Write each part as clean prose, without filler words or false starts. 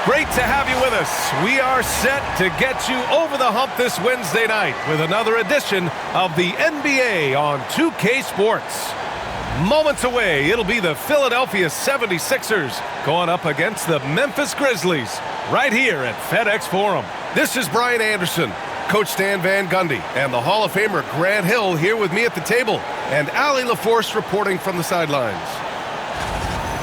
Great to have you with us. We are set to get you over the hump this Wednesday night with another edition of the NBA on 2K Sports. Moments away, it'll be the Philadelphia 76ers going up against the Memphis Grizzlies right here at FedEx Forum. This is Brian Anderson, Coach Stan Van Gundy, and the Hall of Famer Grant Hill here with me at the table, and Allie LaForce reporting from the sidelines.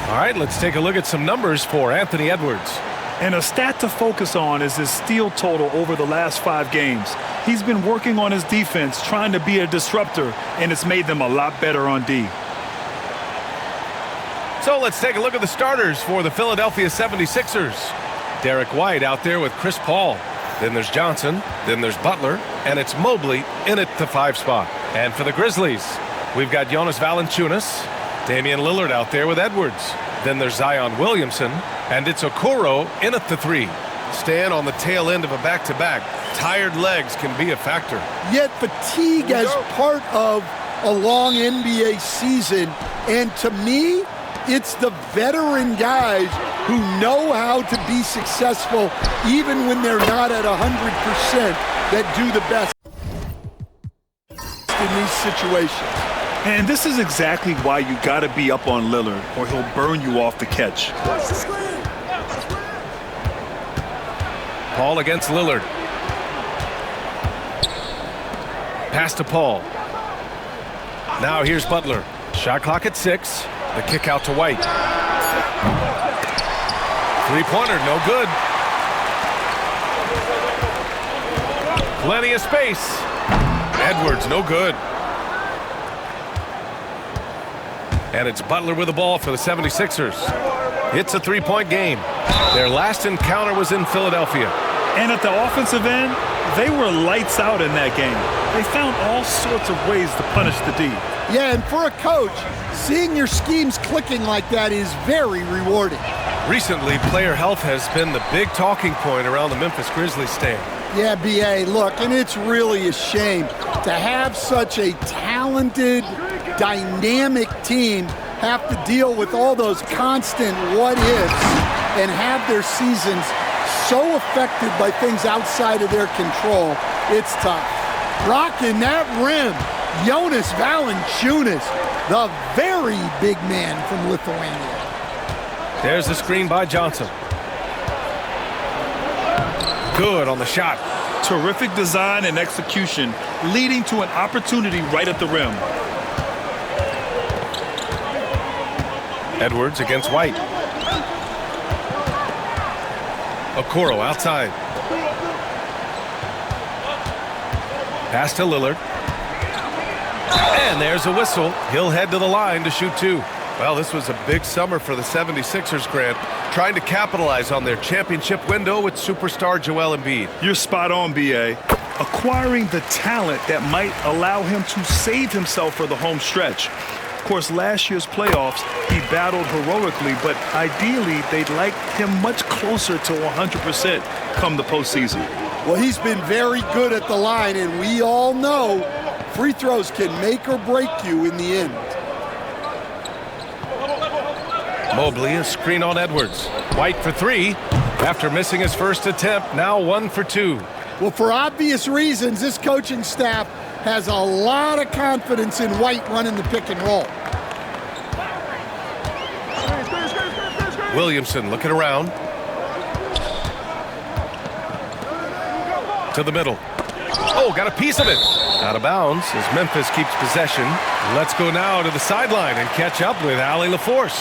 All right, let's take a look at some numbers for Anthony Edwards. And a stat to focus on is his steal total over the last 5 games. He's been working on his defense, trying to be a disruptor, and it's made them a lot better on D. So let's take a look at the starters for the Philadelphia 76ers. Derek White out there with Chris Paul. Then there's Johnson. Then there's Butler. And it's Mobley in at the 5 spot. And for the Grizzlies, we've got Jonas Valanciunas. Damian Lillard out there with Edwards. Then there's Zion Williamson. And it's Okoro in at the 3. Stan, on the tail end of a back-to-back, tired legs can be a factor. Yet fatigue as part of a long NBA season. And to me, it's the veteran guys who know how to be successful even when they're not at 100% that do the best in these situations. And this is exactly why you got to be up on Lillard, or he'll burn you off the catch. Paul against Lillard. Pass to Paul. Now here's Butler. Shot clock at 6. The kick out to White. Three-pointer, no good. Plenty of space. Edwards, no good. And it's Butler with the ball for the 76ers. It's a 3-point game. Their last encounter was in Philadelphia. And at the offensive end, they were lights out in that game. They found all sorts of ways to punish the D. Yeah, and for a coach, seeing your schemes clicking like that is very rewarding. Recently, player health has been the big talking point around the Memphis Grizzlies stand. Yeah, B.A., look, and it's really a shame to have such a talented, dynamic team have to deal with all those constant what-ifs and have their seasons so affected by things outside of their control. It's tough. Rocking that rim, Jonas Valanciunas, the very big man from Lithuania. There's the screen by Johnson. Good on the shot. Terrific design and execution, leading to an opportunity right at the rim. Edwards against White. Okoro outside. Pass to Lillard. And there's a whistle. He'll head to the line to shoot 2. Well, this was a big summer for the 76ers, Grant, trying to capitalize on their championship window with superstar Joel Embiid. You're spot on, B.A. Acquiring the talent that might allow him to save himself for the home stretch. Of course, last year's playoffs, he battled heroically, but ideally, they'd like him much closer to 100% come the postseason. Well, he's been very good at the line, and we all know free throws can make or break you in the end. Mobley, a screen on Edwards. White for 3. After missing his first attempt, now 1 for 2. Well, for obvious reasons, this coaching staff has a lot of confidence in White running the pick and roll. Williamson looking around. To the middle. Oh, got a piece of it. Out of bounds as Memphis keeps possession. Let's go now to the sideline and catch up with Allie LaForce.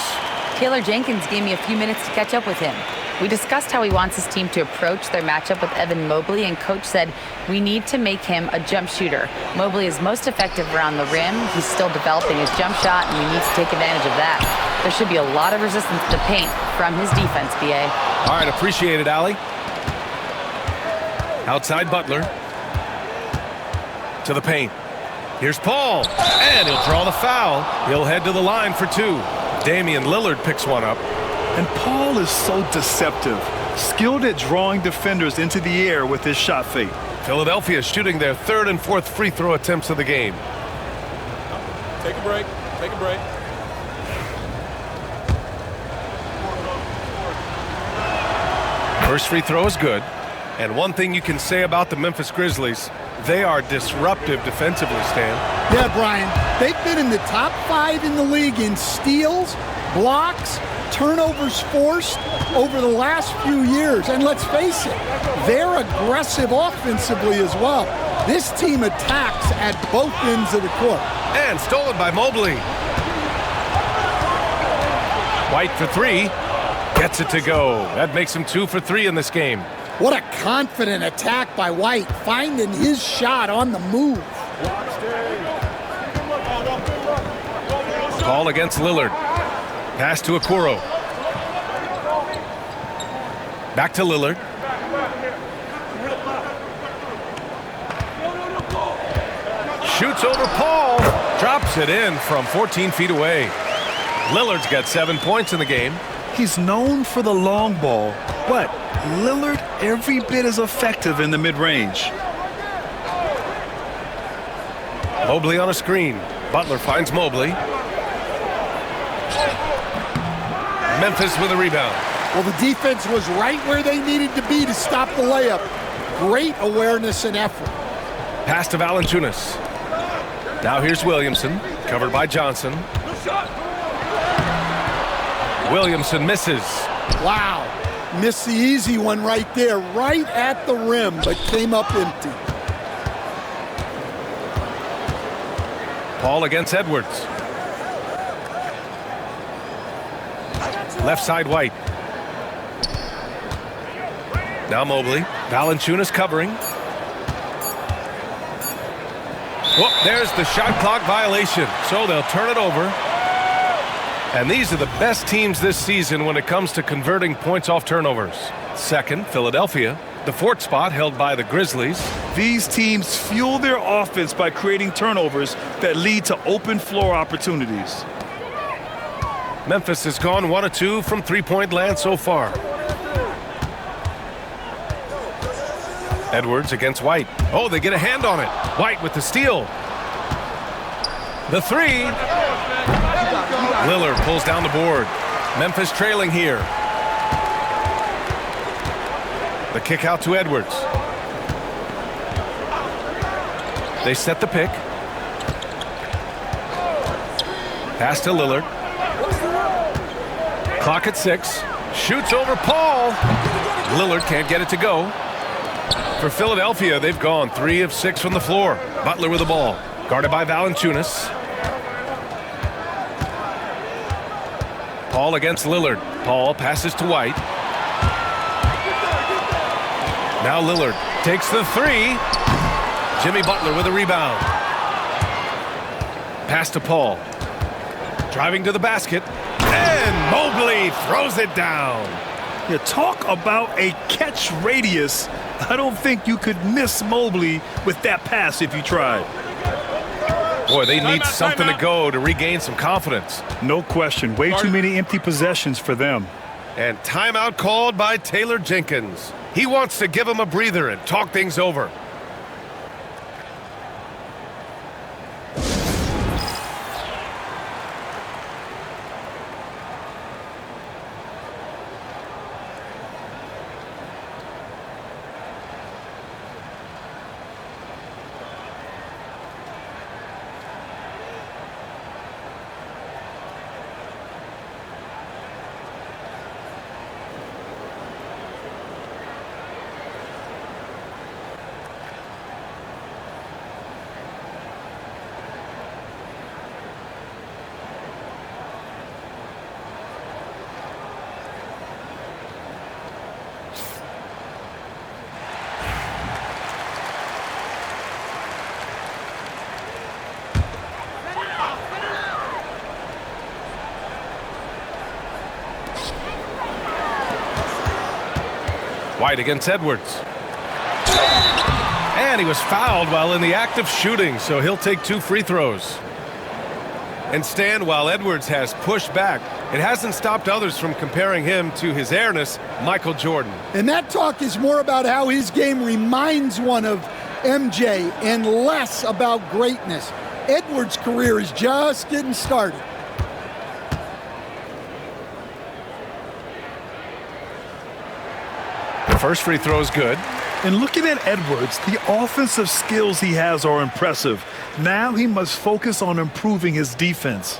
Taylor Jenkins gave me a few minutes to catch up with him. We discussed how he wants his team to approach their matchup with Evan Mobley, and Coach said we need to make him a jump shooter. Mobley is most effective around the rim. He's still developing his jump shot, and we need to take advantage of that. There should be a lot of resistance to the paint from his defense, B.A. All right, appreciate it, Allie. Outside Butler. To the paint. Here's Paul, and he'll draw the foul. He'll head to the line for 2. Damian Lillard picks one up. And Paul is so deceptive, skilled at drawing defenders into the air with his shot fake. Philadelphia shooting their 3rd and 4th free throw attempts of the game. Take a break. Take a break. First free throw is good. And one thing you can say about the Memphis Grizzlies, they are disruptive defensively, Stan. Yeah, Brian, they've been in the top 5 in the league in steals, blocks, turnovers forced over the last few years. And let's face it, they're aggressive offensively as well. This team attacks at both ends of the court. And stolen by Mobley. White for 3. Gets it to go. That makes him 2 for 3 in this game. What a confident attack by White, finding his shot on the move. Ball against Lillard. Pass to Okoro. Back to Lillard. Shoots over Paul. Drops it in from 14 feet away. Lillard's got 7 points in the game. He's known for the long ball, but Lillard every bit as effective in the mid-range. Mobley on a screen. Butler finds Mobley. Memphis with a rebound. Well, the defense was right where they needed to be to stop the layup. Great awareness and effort. Pass to Valanciunas. Now here's Williamson, covered by Johnson. Williamson misses. Wow. Missed the easy one right there, right at the rim, but came up empty. Paul against Edwards. Left side White. Now Mobley. Valanciunas covering. Whoop, there's the shot clock violation. So they'll turn it over. And these are the best teams this season when it comes to converting points off turnovers. Second, Philadelphia. The 4th spot held by the Grizzlies. These teams fuel their offense by creating turnovers that lead to open floor opportunities. Memphis has gone 1 of 2 from three-point land so far. Edwards against White. Oh, they get a hand on it. White with the steal. The 3. Lillard pulls down the board. Memphis trailing here. The kick out to Edwards. They set the pick. Pass to Lillard. Clock at 6. Shoots over Paul. Lillard can't get it to go. For Philadelphia, they've gone 3 of 6 from the floor. Butler with the ball. Guarded by Valanciunas. Paul against Lillard. Paul passes to White. Now Lillard takes the 3. Jimmy Butler with a rebound. Pass to Paul. Driving to the basket. And Mobley throws it down. You talk about a catch radius. I don't think you could miss Mobley with that pass if you tried. Boy, they need something to go to regain some confidence. No question. Way too many empty possessions for them. And timeout called by Taylor Jenkins. He wants to give him a breather and talk things over. White against Edwards. And he was fouled while in the act of shooting, so he'll take 2 free throws. And Stan, while Edwards has pushed back, it hasn't stopped others from comparing him to his airness, Michael Jordan. And that talk is more about how his game reminds one of MJ and less about greatness. Edwards' career is just getting started. first free throw is good. And looking at Edwards, the offensive skills he has are impressive. Now he must focus on improving his defense.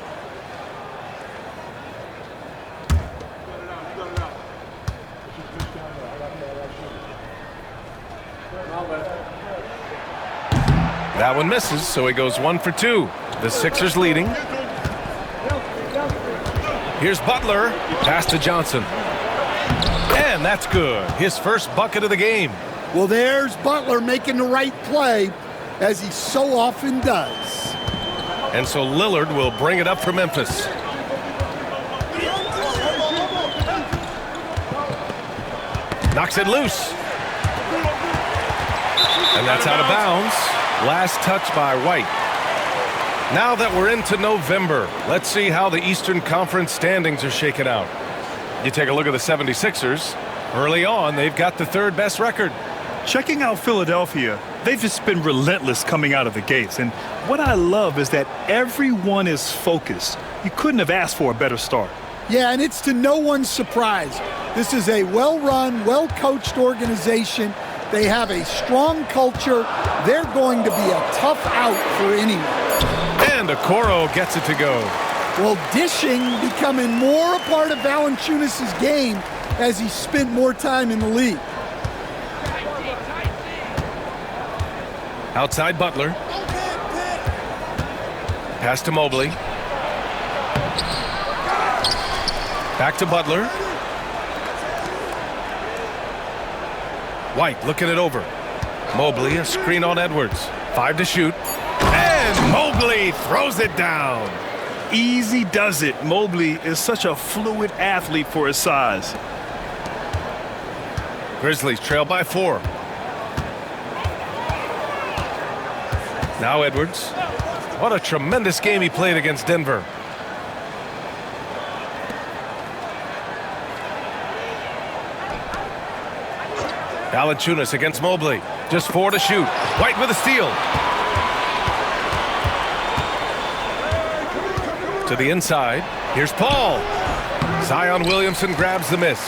That one misses, so he goes 1 for 2. The Sixers leading. Here's Butler. Pass to Johnson. And that's good. His first bucket of the game. Well, there's Butler making the right play, as he so often does. And so Lillard will bring it up for Memphis. Knocks it loose. And that's out of bounds. Last touch by White. Now that we're into November, let's see how the Eastern Conference standings are shaken out. You take a look at the 76ers. Early on, they've got the third best record. Checking out Philadelphia, they've just been relentless coming out of the gates. And what I love is that everyone is focused. You couldn't have asked for a better start. Yeah, and it's to no one's surprise. This is a well-run, well-coached organization. They have a strong culture. They're going to be a tough out for anyone. And Okoro gets it to go. Well, dishing becoming more a part of Valanciunas' game as he spent more time in the league. Outside Butler. Pass to Mobley. Back to Butler. White looking it over. Mobley, a screen on Edwards. 5 to shoot. And Mobley throws it down. Easy does it. Mobley is such a fluid athlete for his size. Grizzlies trail by 4. Now Edwards. What a tremendous game he played against Denver. Valanciunas against Mobley. Just 4 to shoot. White with a steal. To the inside. Here's Paul. Zion Williamson grabs the miss.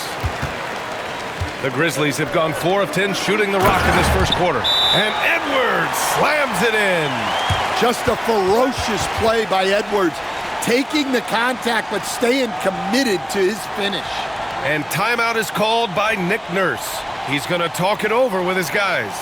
The Grizzlies have gone 4 of 10 shooting the rock in this first quarter. And Edwards slams it in. Just a ferocious play by Edwards. Taking the contact but staying committed to his finish. And timeout is called by Nick Nurse. He's going to talk it over with his guys.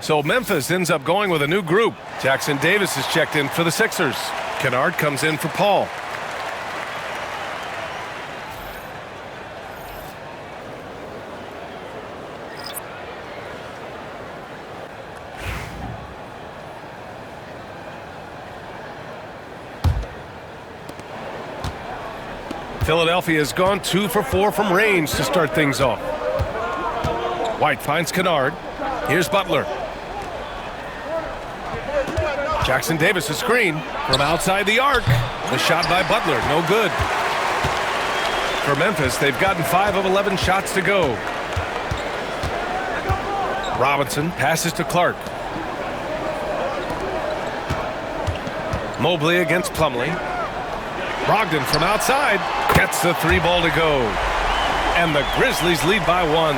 So Memphis ends up going with a new group. Jackson Davis is checked in for the Sixers. Kennard comes in for Paul. Philadelphia has gone 2 for 4 from range to start things off. White finds Kennard. Here's Butler. Jackson Davis a screen from outside the arc. The shot by Butler, no good. For Memphis, they've gotten 5 of 11 shots to go. Robinson passes to Clark. Mobley against Plumlee. Brogdon from outside gets the 3 ball to go. And the Grizzlies lead by 1.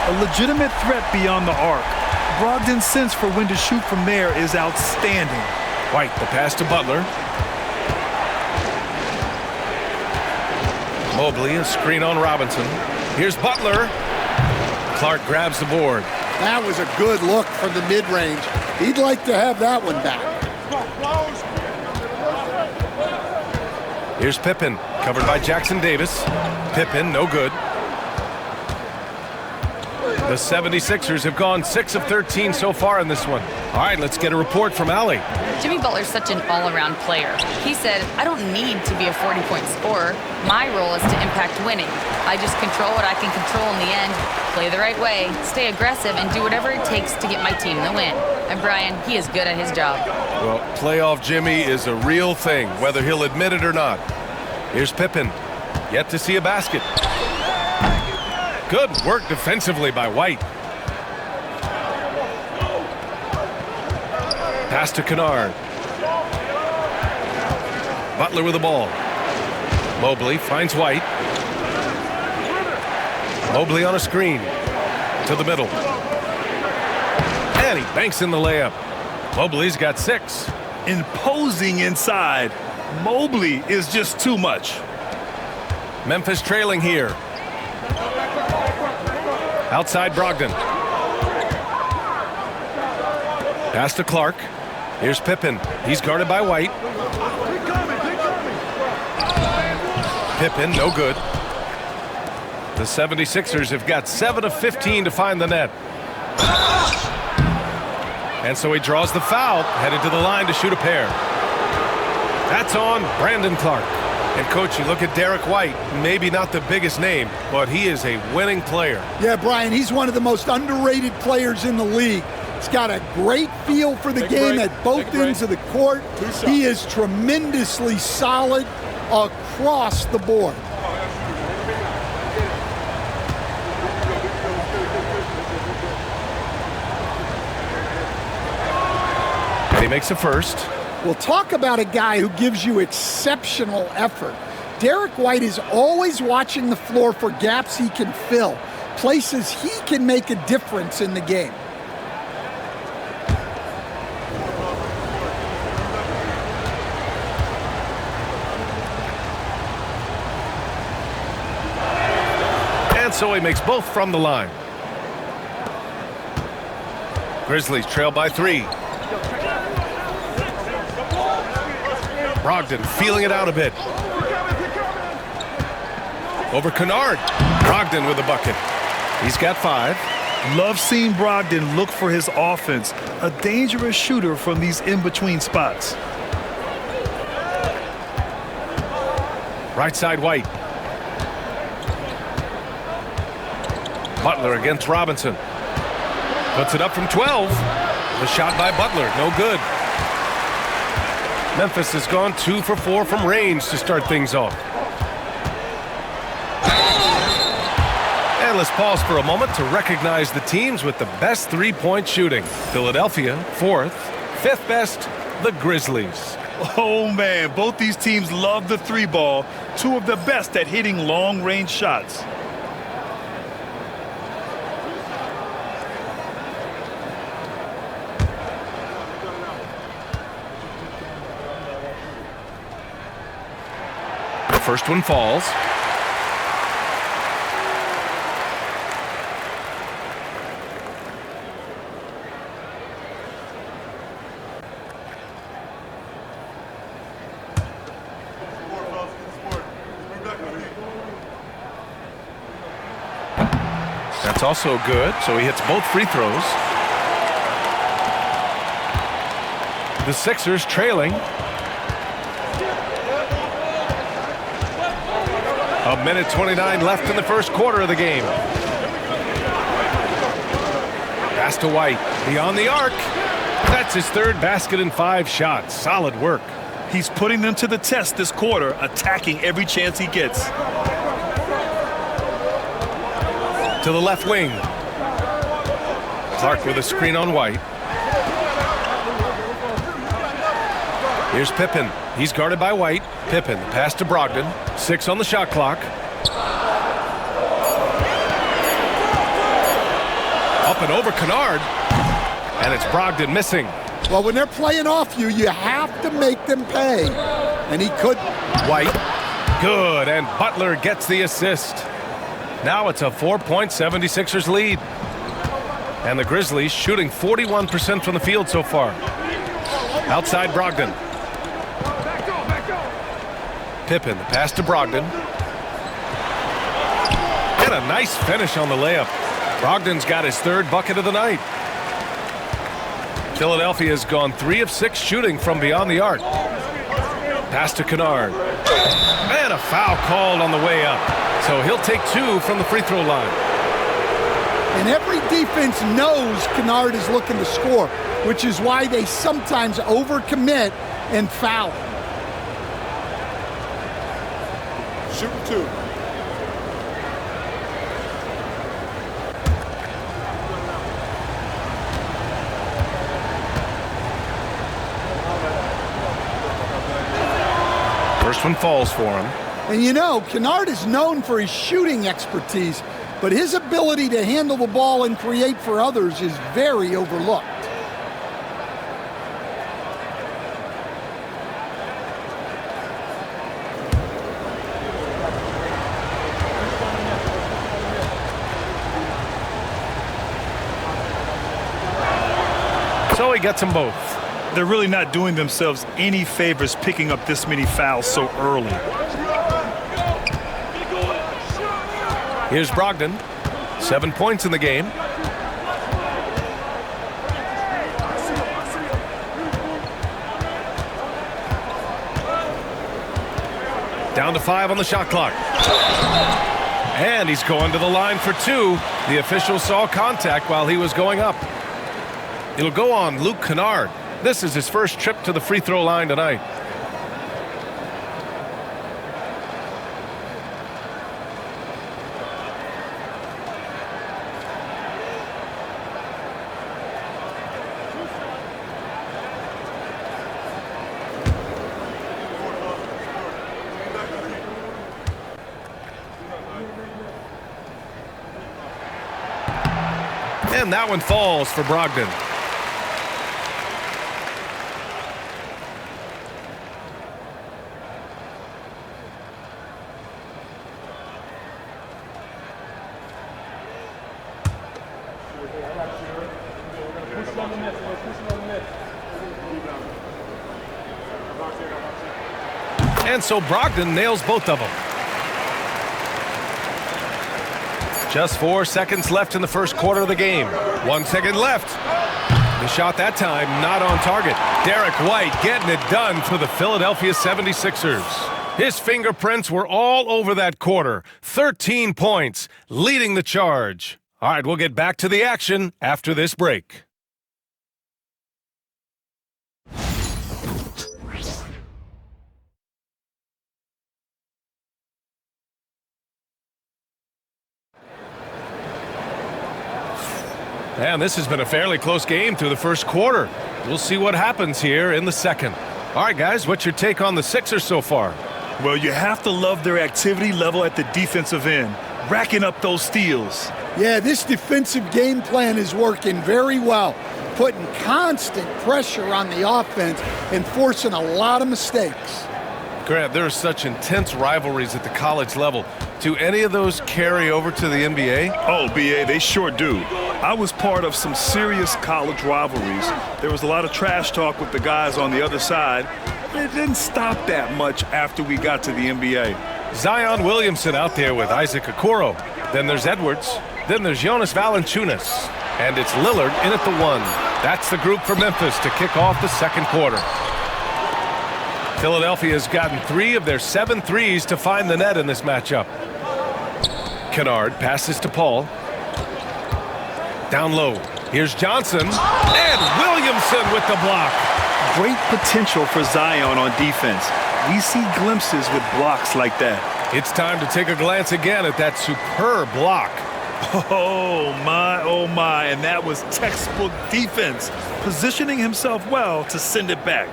A legitimate threat beyond the arc. Brogdon's sense for when to shoot from there is outstanding. White, the pass to Butler. Mobley, a screen on Robinson. Here's Butler. Clark grabs the board. That was a good look from the mid-range. He'd like to have that one back. Here's Pippen, covered by Jackson Davis. Pippen, no good. The 76ers have gone 6 of 13 so far in this one. All right, let's get a report from Allie. Jimmy Butler's such an all-around player. He said, I don't need to be a 40-point scorer. My role is to impact winning. I just control what I can control in the end, play the right way, stay aggressive, and do whatever it takes to get my team the win. And Brian, he is good at his job. Well, playoff Jimmy is a real thing, whether he'll admit it or not. Here's Pippen. Yet to see a basket. Good work defensively by White. Pass to Kennard. Butler with the ball. Mobley finds White. Mobley on a screen. To the middle. And he banks in the layup. Mobley's got 6. Imposing inside. Mobley is just too much. Memphis trailing here. Outside Brogdon. Pass to Clark. Here's Pippen. He's guarded by White. Pippen, no good. The 76ers have got 7 of 15 to find the net. And so he draws the foul, headed to the line to shoot a pair. That's on Brandon Clark. And, Coach, you look at Derek White, maybe not the biggest name, but he is a winning player. Yeah, Brian, he's one of the most underrated players in the league. He's got a great feel for the game at both ends of the court. He is tremendously solid across the board. And he makes a first. We'll talk about a guy who gives you exceptional effort. Derek White is always watching the floor for gaps he can fill, places he can make a difference in the game. And so he makes both from the line. Grizzlies trail by 3. Brogdon feeling it out a bit. Over Kennard. Brogdon with a bucket. He's got 5. Love seeing Brogdon look for his offense. A dangerous shooter from these in-between spots. Right side White. Butler against Robinson. Puts it up from 12. The shot by Butler, no good. Memphis has gone 2 for 4 from range to start things off. And let's pause for a moment to recognize the teams with the best three-point shooting. Philadelphia, 4th. 5th best, the Grizzlies. Oh, man, both these teams love the 3-ball. 2 of the best at hitting long-range shots. The first one falls. That's also good, so he hits both free throws. The Sixers trailing. A minute 29 left in the first quarter of the game. Pass to White. Beyond the arc. That's his 3rd basket in 5 shots. Solid work. He's putting them to the test this quarter, attacking every chance he gets. To the left wing. Clark with a screen on White. Here's Pippen. He's guarded by White. Pippen, pass to Brogdon. 6 on the shot clock. Up and over Kennard. And it's Brogdon missing. Well, when they're playing off you, you have to make them pay. And he could. White. Good. And Butler gets the assist. Now it's a 4-point 76ers lead. And the Grizzlies shooting 41% from the field so far. Outside Brogdon. Pippen, the pass to Brogdon. And a nice finish on the layup. Brogdon's got his third bucket of the night. Philadelphia's gone 3 of 6 shooting from beyond the arc. Pass to Kennard. And a foul called on the way up. So he'll take 2 from the free throw line. And every defense knows Kennard is looking to score, which is why they sometimes overcommit and foul. Shoot 2. First one falls for him. And you know, Kennard is known for his shooting expertise, but his ability to handle the ball and create for others is very overlooked. So he gets them both. They're really not doing themselves any favors picking up this many fouls so early. Here's Brogdon. 7 points in the game. Down to 5 on the shot clock. And he's going to the line for 2. The official saw contact while he was going up. It'll go on Luke Kennard. This is his first trip to the free throw line tonight. And that one falls for Brogdon. And so Brogdon nails both of them. Just 4 seconds left in the first quarter of the game. 1 second left. The shot that time not on target. Derek White getting it done for the Philadelphia 76ers. His fingerprints were all over that quarter. 13 points, leading the charge. All right, we'll get back to the action after this break. And this has been a fairly close game through the first quarter. We'll see what happens here in the second. All right, guys, what's your take on the Sixers so far? Well, you have to love their activity level at the defensive end, racking up those steals. Yeah, this defensive game plan is working very well, putting constant pressure on the offense and forcing a lot of mistakes. Grant, there are such intense rivalries at the college level. Do any of those carry over to the NBA? Oh, BA, they sure do. I was part of some serious college rivalries. There was a lot of trash talk with the guys on the other side, but it didn't stop that much after we got to the NBA. Zion Williamson out there with Isaac Okoro. Then there's Edwards. Then there's Jonas Valanciunas. And it's Lillard in at the 1. That's the group for Memphis to kick off the second quarter. Philadelphia has gotten 3 of their 7 threes to find the net in this matchup. Kennard passes to Paul. Down low. Here's Johnson. And Williamson with the block. Great potential for Zion on defense. We see glimpses with blocks like that. It's time to take a glance again at that superb block. Oh my, and that was textbook defense, positioning himself well to send it back.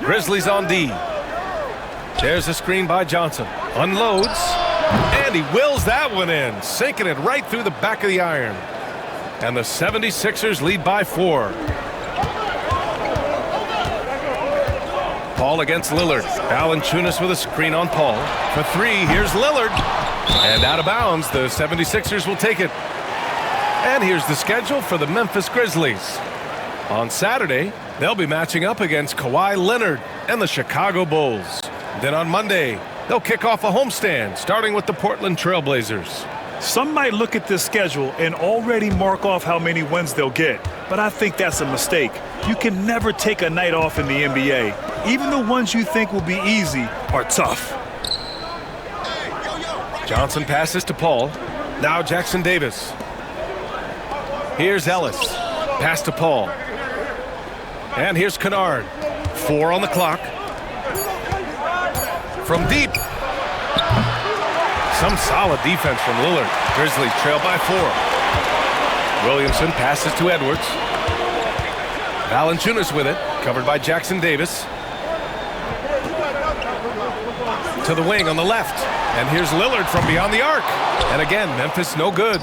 Grizzlies on D. There's a screen by Johnson. Unloads. And he wills that one in, sinking it right through the back of the iron. And the 76ers lead by 4. Paul against Lillard. Valanciunas with a screen on Paul. For 3, here's Lillard. And out of bounds, the 76ers will take it. And here's the schedule for the Memphis Grizzlies. On Saturday, they'll be matching up against Kawhi Leonard and the Chicago Bulls. Then on Monday, they'll kick off a homestand, starting with the Portland Trail Blazers. Some might look at this schedule and already mark off how many wins they'll get, but I think that's a mistake. You can never take a night off in the NBA. Even the ones you think will be easy are tough. Johnson passes to Paul. Now Jackson Davis. Here's Ellis. Pass to Paul. And here's Kennard. 4 on the clock. From deep. Some solid defense from Lillard. Grizzlies trail by 4. Williamson passes to Edwards. Valanciunas with it. Covered by Jackson Davis. To the wing on the left. And here's Lillard from beyond the arc. And again, Memphis no good.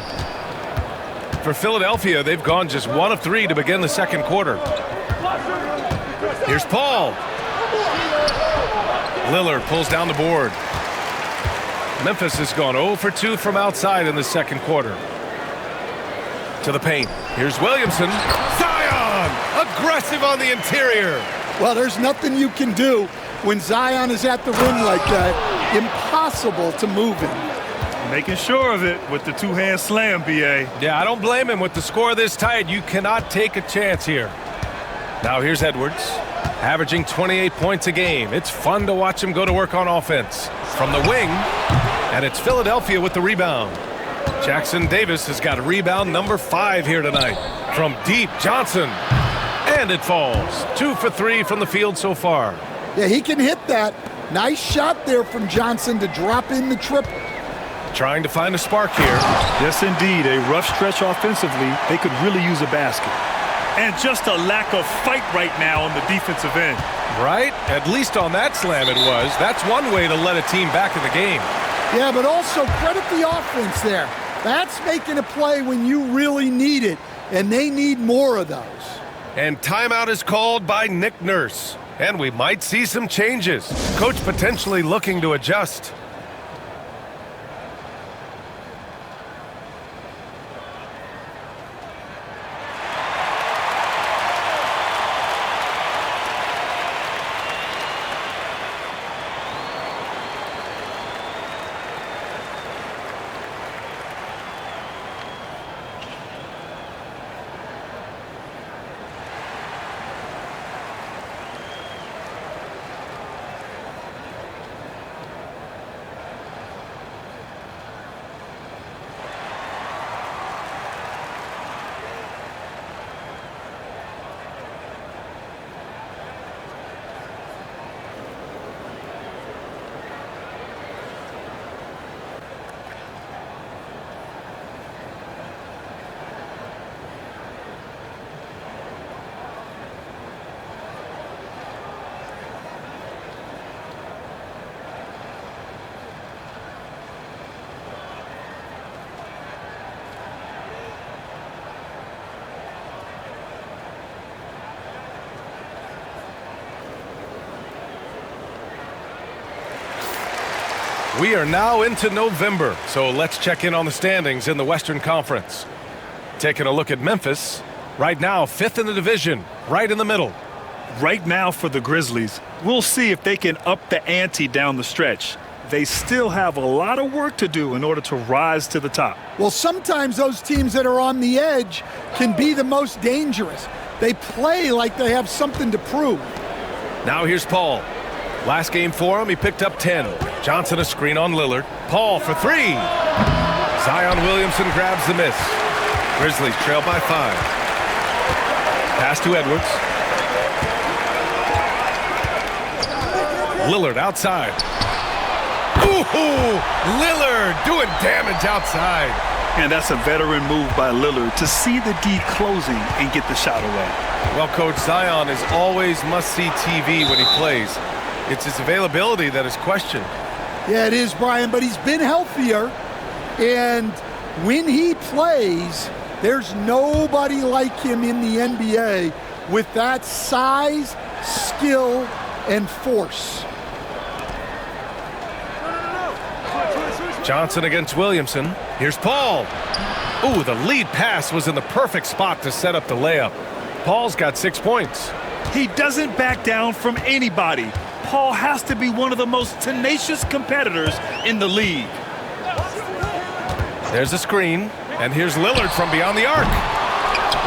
For Philadelphia, they've gone just 1 of 3 to begin the second quarter. Here's Paul. Lillard pulls down the board. Memphis has gone 0 for 2 from outside in the second quarter. To the paint. Here's Williamson. Zion! Aggressive on the interior. Well, there's nothing you can do when Zion is at the rim like that. Impossible to move him. Making sure of it with the two-hand slam, B.A. Yeah, I don't blame him. With the score this tight, you cannot take a chance here. Now here's Edwards, averaging 28 points a game. It's fun to watch him go to work on offense. From the wing, and it's Philadelphia with the rebound. Jackson Davis has got rebound number 5 here tonight. From deep, Johnson. And it falls. 2 for 3 from the field so far. Yeah, he can hit that. Nice shot there from Johnson to drop in the triple. Trying to find a spark here. Yes, indeed. A rough stretch offensively. They could really use a basket. And just a lack of fight right now on the defensive end. Right? At least on that slam it was. That's one way to let a team back in the game. Yeah, but also credit the offense there. That's making a play when you really need it, and they need more of those. And timeout is called by Nick Nurse. And we might see some changes. Coach potentially looking to adjust. We are now into November, so let's check in on the standings in the Western Conference. Taking a look at Memphis, right now 5th in the division, right in the middle. Right now for the Grizzlies, we'll see if they can up the ante down the stretch. They still have a lot of work to do in order to rise to the top. Well, sometimes those teams that are on the edge can be the most dangerous. They play like they have something to prove. Now here's Paul. Last game for him, he picked up 10. Johnson a screen on Lillard. Paul for 3. Zion Williamson grabs the miss. Grizzlies trail by 5. Pass to Edwards. Lillard outside. Ooh, Lillard doing damage outside. And that's a veteran move by Lillard to see the D closing and get the shot away. Well, Coach, Zion is always must-see TV when he plays. It's his availability that is questioned. Yeah, it is, Brian, but he's been healthier. And when he plays, there's nobody like him in the NBA with that size, skill, and force. Johnson against Williamson. Here's Paul. Ooh, the lead pass was in the perfect spot to set up the layup. Paul's got 6 points. He doesn't back down from anybody. Paul has to be one of the most tenacious competitors in the league. There's a screen, and here's Lillard from beyond the arc.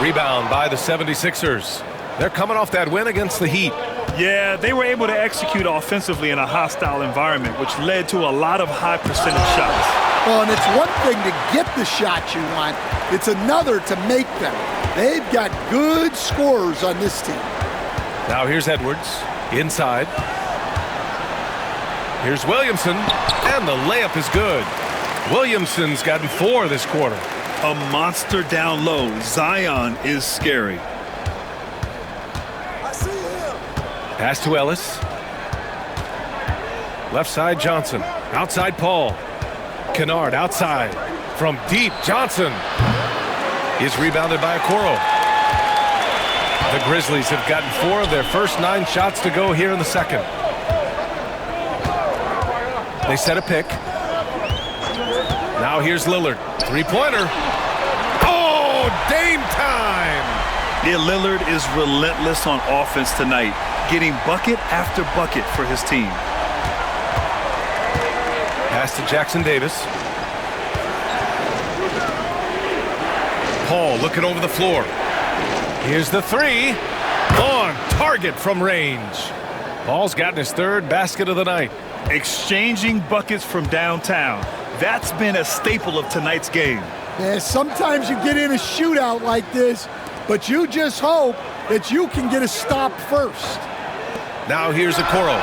Rebound by the 76ers. They're coming off that win against the Heat. Yeah, they were able to execute offensively in a hostile environment, which led to a lot of high percentage shots. Well, and it's one thing to get the shots you want. It's another to make them. They've got good scorers on this team. Now here's Edwards, inside. Here's Williamson, and the layup is good. Williamson's gotten 4 this quarter. A monster down low. Zion is scary. Pass to Ellis. Left side, Johnson. Outside, Paul. Kennard outside. From deep, Johnson is rebounded by Okoro. The Grizzlies have gotten 4 of their first 9 shots to go here in the second. They set a pick. Now here's Lillard. Three-pointer. Oh, Dame time! Yeah, Lillard is relentless on offense tonight, getting bucket after bucket for his team. Pass to Jackson Davis. Paul looking over the floor. Here's the 3. On target from range. Paul's gotten his 3rd basket of the night. Exchanging buckets from downtown. That's been a staple of tonight's game. Yeah, sometimes you get in a shootout like this, but you just hope that you can get a stop first. Now here's Okoro.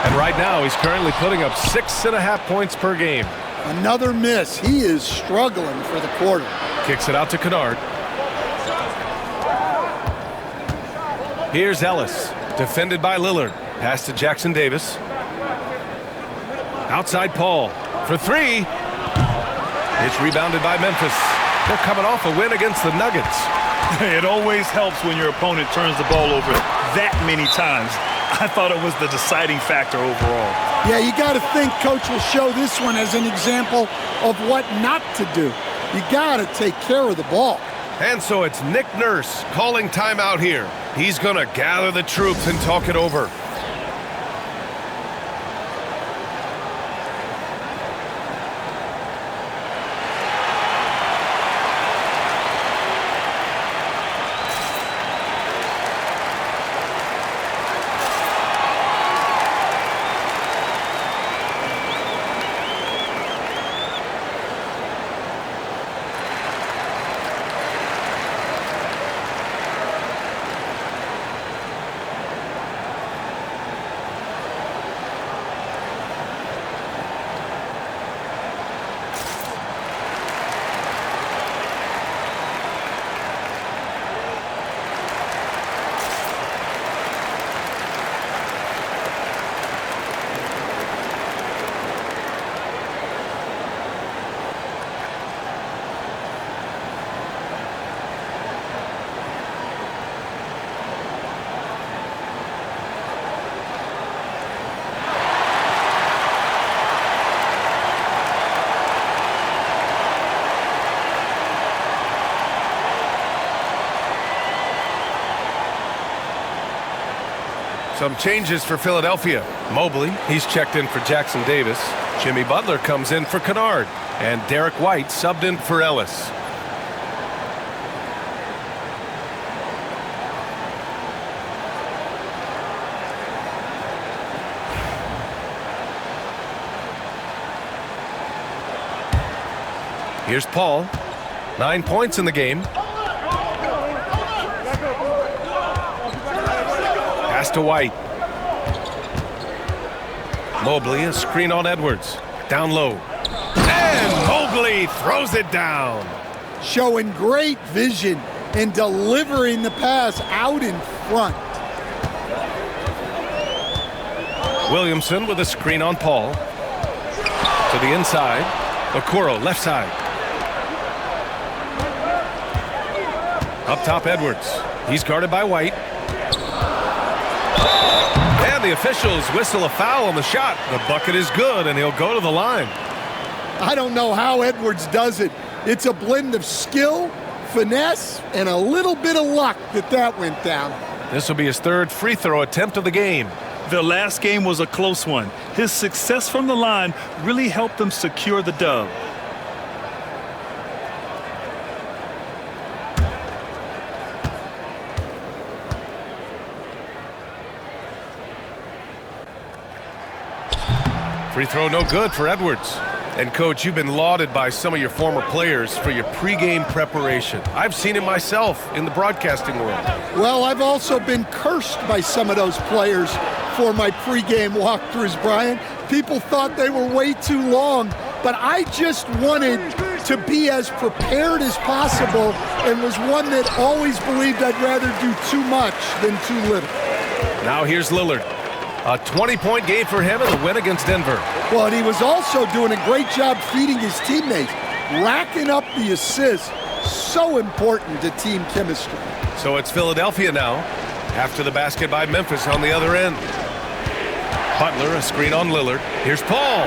And right now he's currently putting up 6.5 points per game. Another miss. He is struggling for the quarter. Kicks it out to Kennard. Here's Ellis. Defended by Lillard. Pass to Jackson Davis. Outside Paul. For 3. It's rebounded by Memphis. They're coming off a win against the Nuggets. It always helps when your opponent turns the ball over that many times. I thought it was the deciding factor overall. Yeah, you got to think Coach will show this one as an example of what not to do. You got to take care of the ball. And so it's Nick Nurse calling timeout here. He's going to gather the troops and talk it over. Some changes for Philadelphia. Mobley, he's checked in for Jackson Davis. Jimmy Butler comes in for Kennard. And Derek White subbed in for Ellis. Here's Paul. 9 points in the game. Pass to White. Mobley, a screen on Edwards. Down low. And Mobley throws it down. Showing great vision and delivering the pass out in front. Williamson with a screen on Paul. To the inside. Okoro, left side. Up top, Edwards. He's guarded by White. And the officials whistle a foul on the shot. The bucket is good, and he'll go to the line. I don't know how Edwards does it. It's a blend of skill, finesse, and a little bit of luck that went down. This will be his third free throw attempt of the game. The last game was a close one. His success from the line really helped them secure the dub. Free throw no good for Edwards. And, Coach, you've been lauded by some of your former players for your pregame preparation. I've seen it myself in the broadcasting world. Well, I've also been cursed by some of those players for my pregame walkthroughs, Brian. People thought they were way too long, but I just wanted to be as prepared as possible and was one that always believed I'd rather do too much than too little. Now here's Lillard. A 20-point game for him in the win against Denver. Well, and he was also doing a great job feeding his teammates, racking up the assists. So important to team chemistry. So it's Philadelphia now, after the basket by Memphis on the other end. Butler, a screen on Lillard. Here's Paul.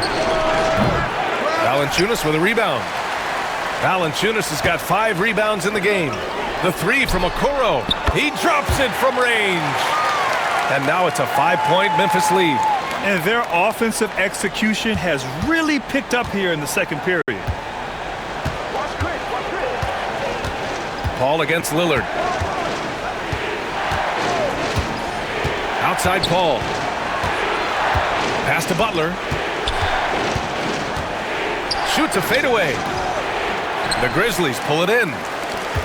Valanciunas with a rebound. Valanciunas has got 5 rebounds in the game. The three from Okoro. He drops it from range. And now it's a 5-point Memphis lead. And their offensive execution has really picked up here in the second period. Paul against Lillard. Outside Paul. Pass to Butler. Shoots a fadeaway. The Grizzlies pull it in.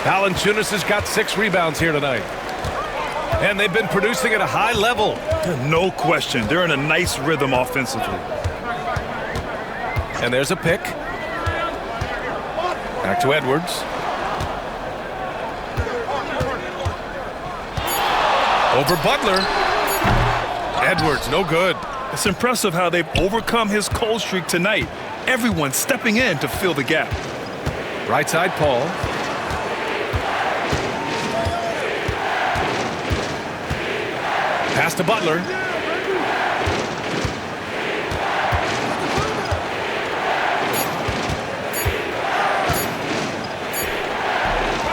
Valanciunas has got 6 rebounds here tonight. And they've been producing at a high level. No question. They're in a nice rhythm offensively. And there's a pick. Back to Edwards. Over Butler. Edwards, no good. It's impressive how they've overcome his cold streak tonight. Everyone stepping in to fill the gap. Right side, Paul. Pass to Butler.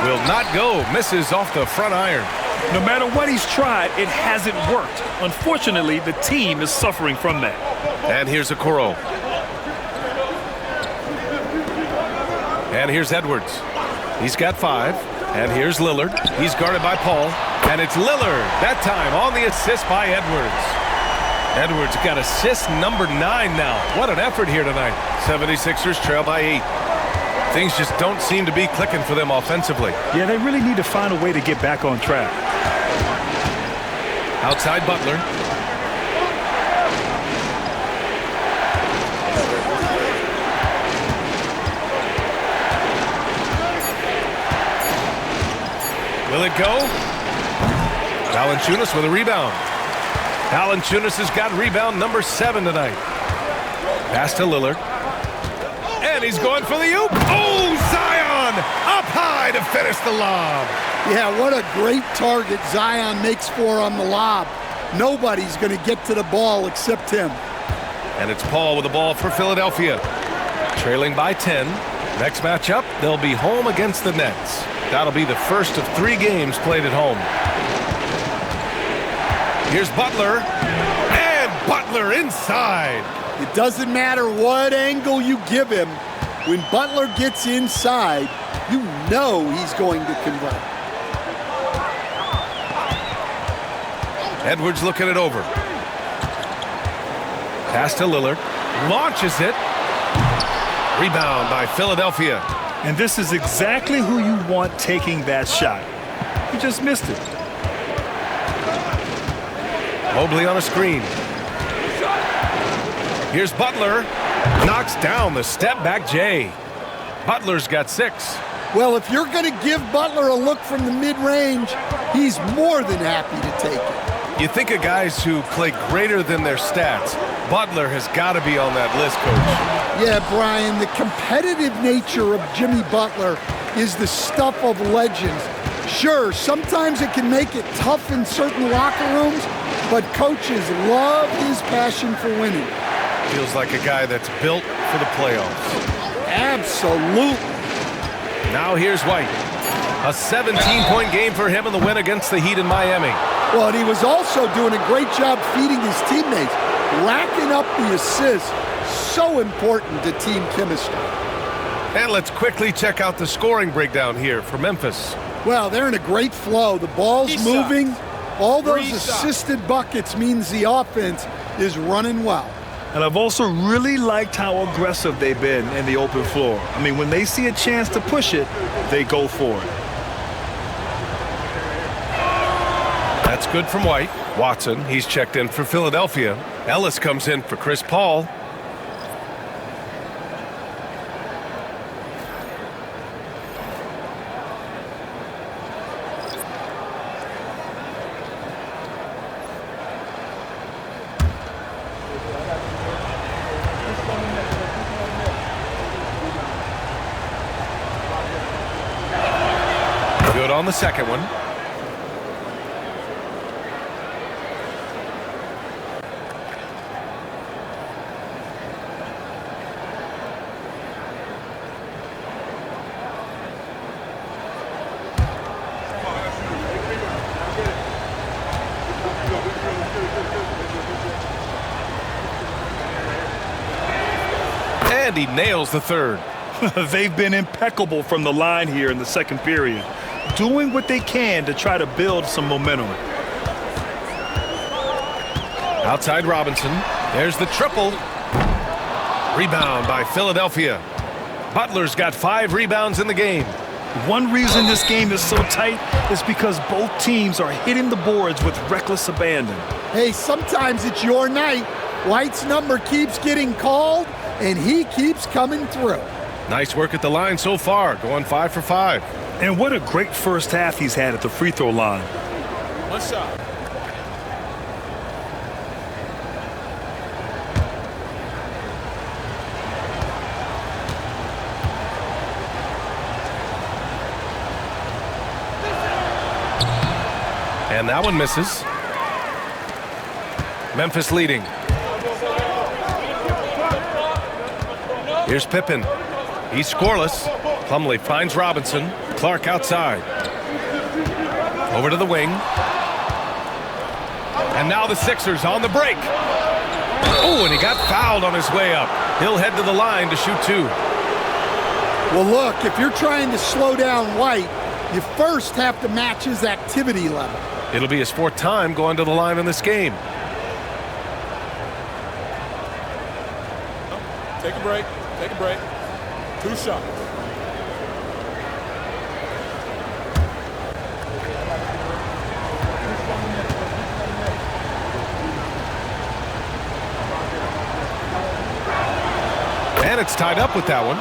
Will not go. Misses off the front iron. No matter what he's tried, it hasn't worked. Unfortunately, the team is suffering from that. And here's Okoro. And here's Edwards. He's got 5. And here's Lillard. He's guarded by Paul. And it's Lillard, that time on the assist by Edwards. Edwards got assist number 9 now. What an effort here tonight. 76ers trail by 8. Things just don't seem to be clicking for them offensively. Yeah, they really need to find a way to get back on track. Outside Butler. Will it go? Valanciunas with a rebound. Valanciunas has got rebound number 7 tonight. Pass to Lillard. And he's going for the oop. Oh, Zion up high to finish the lob. Yeah, what a great target Zion makes for on the lob. Nobody's going to get to the ball except him. And it's Paul with the ball for Philadelphia. Trailing by 10. Next matchup, they'll be home against the Nets. That'll be the first of 3 games played at home. Here's Butler. And Butler inside. It doesn't matter what angle you give him. When Butler gets inside, you know he's going to convert. Edwards looking it over. Pass to Lillard. Launches it. Rebound by Philadelphia. And this is exactly who you want taking that shot. He just missed it. Mobley on a screen. Here's Butler. Knocks down the step-back J. Butler's got 6. Well, if you're going to give Butler a look from the mid-range, he's more than happy to take it. You think of guys who play greater than their stats. Butler has got to be on that list, Coach. Yeah, Brian, the competitive nature of Jimmy Butler is the stuff of legends. Sure, sometimes it can make it tough in certain locker rooms, but coaches love his passion for winning. Feels like a guy that's built for the playoffs. Absolutely. Now here's White. A 17-point game for him in the win against the Heat in Miami. Well, and he was also doing a great job feeding his teammates, racking up the assists. So important to team chemistry. And let's quickly check out the scoring breakdown here for Memphis. Well, they're in a great flow. The ball's moving. All those assisted buckets means the offense is running well. And I've also really liked how aggressive they've been in the open floor. I mean, when they see a chance to push it, they go for it. That's good from White. Watson, he's checked in for Philadelphia. Ellis comes in for Chris Paul. Good on the second one. And he nails the third. They've been impeccable from the line here in the second period, doing what they can to try to build some momentum. Outside Robinson. There's the triple. Rebound by Philadelphia. Butler's got 5 rebounds in the game. One reason this game is so tight is because both teams are hitting the boards with reckless abandon. Hey, sometimes it's your night. White's number keeps getting called, and he keeps coming through. Nice work at the line so far, going 5 for 5. And what a great first half he's had at the free throw line. One shot. And that one misses. Memphis leading. Here's Pippen. He's scoreless. Plumlee finds Robinson. Clark outside. Over to the wing. And now the Sixers on the break. Oh, and he got fouled on his way up. He'll head to the line to shoot 2. Well, look, if you're trying to slow down White, you first have to match his activity level. It'll be his 4th time going to the line in this game. Take a break. Take a break. 2 shots. And it's tied up with that one.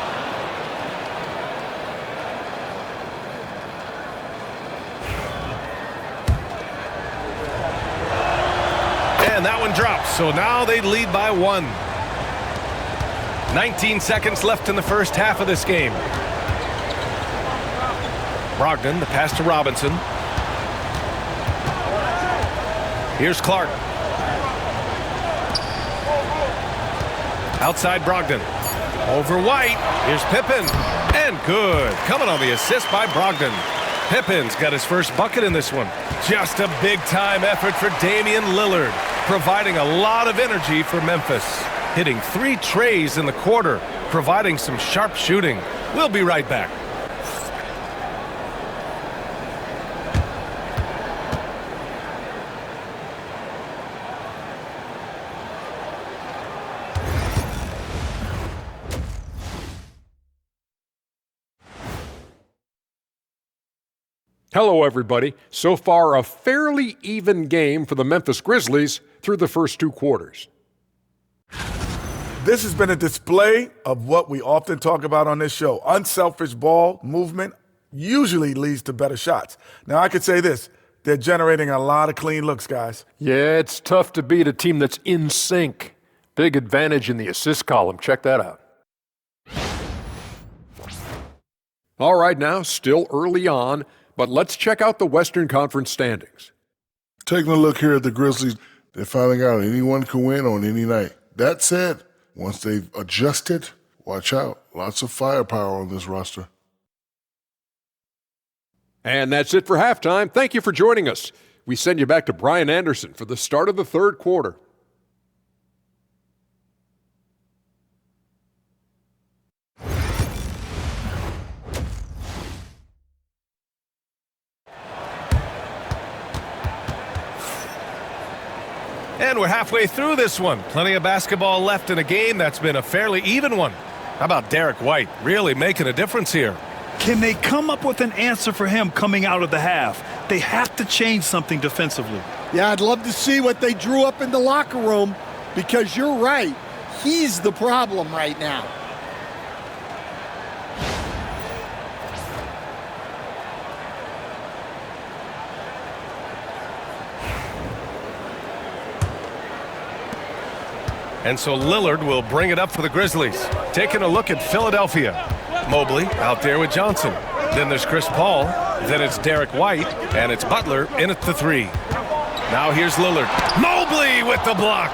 And that one drops. So now they lead by 1. 19 seconds left in the first half of this game. Brogdon, the pass to Robinson. Here's Clark. Outside Brogdon. Over White. Here's Pippen. And good. Coming on the assist by Brogdon. Pippen's got his first bucket in this one. Just a big-time effort for Damian Lillard, providing a lot of energy for Memphis. Hitting 3 trays in the quarter, providing some sharp shooting. We'll be right back. Hello, everybody. So far, a fairly even game for the Memphis Grizzlies through the first 2 quarters. This has been a display of what we often talk about on this show. Unselfish ball movement usually leads to better shots. Now, I could say this. They're generating a lot of clean looks, guys. Yeah, it's tough to beat a team that's in sync. Big advantage in the assist column. Check that out. All right, now, still early on, but let's check out the Western Conference standings. Taking a look here at the Grizzlies, they're finding out anyone can win on any night. That said, once they've adjusted, watch out. Lots of firepower on this roster. And that's it for halftime. Thank you for joining us. We send you back to Brian Anderson for the start of the third quarter. And we're halfway through this one. Plenty of basketball left in a game that's been a fairly even one. How about Derek White really making a difference here? Can they come up with an answer for him coming out of the half? They have to change something defensively. Yeah, I'd love to see what they drew up in the locker room, because you're right. He's the problem right now. And so Lillard will bring it up for the Grizzlies. Taking a look at Philadelphia. Mobley out there with Johnson. Then there's Chris Paul. Then it's Derek White. And it's Butler in at the three. Now here's Lillard. Mobley with the block.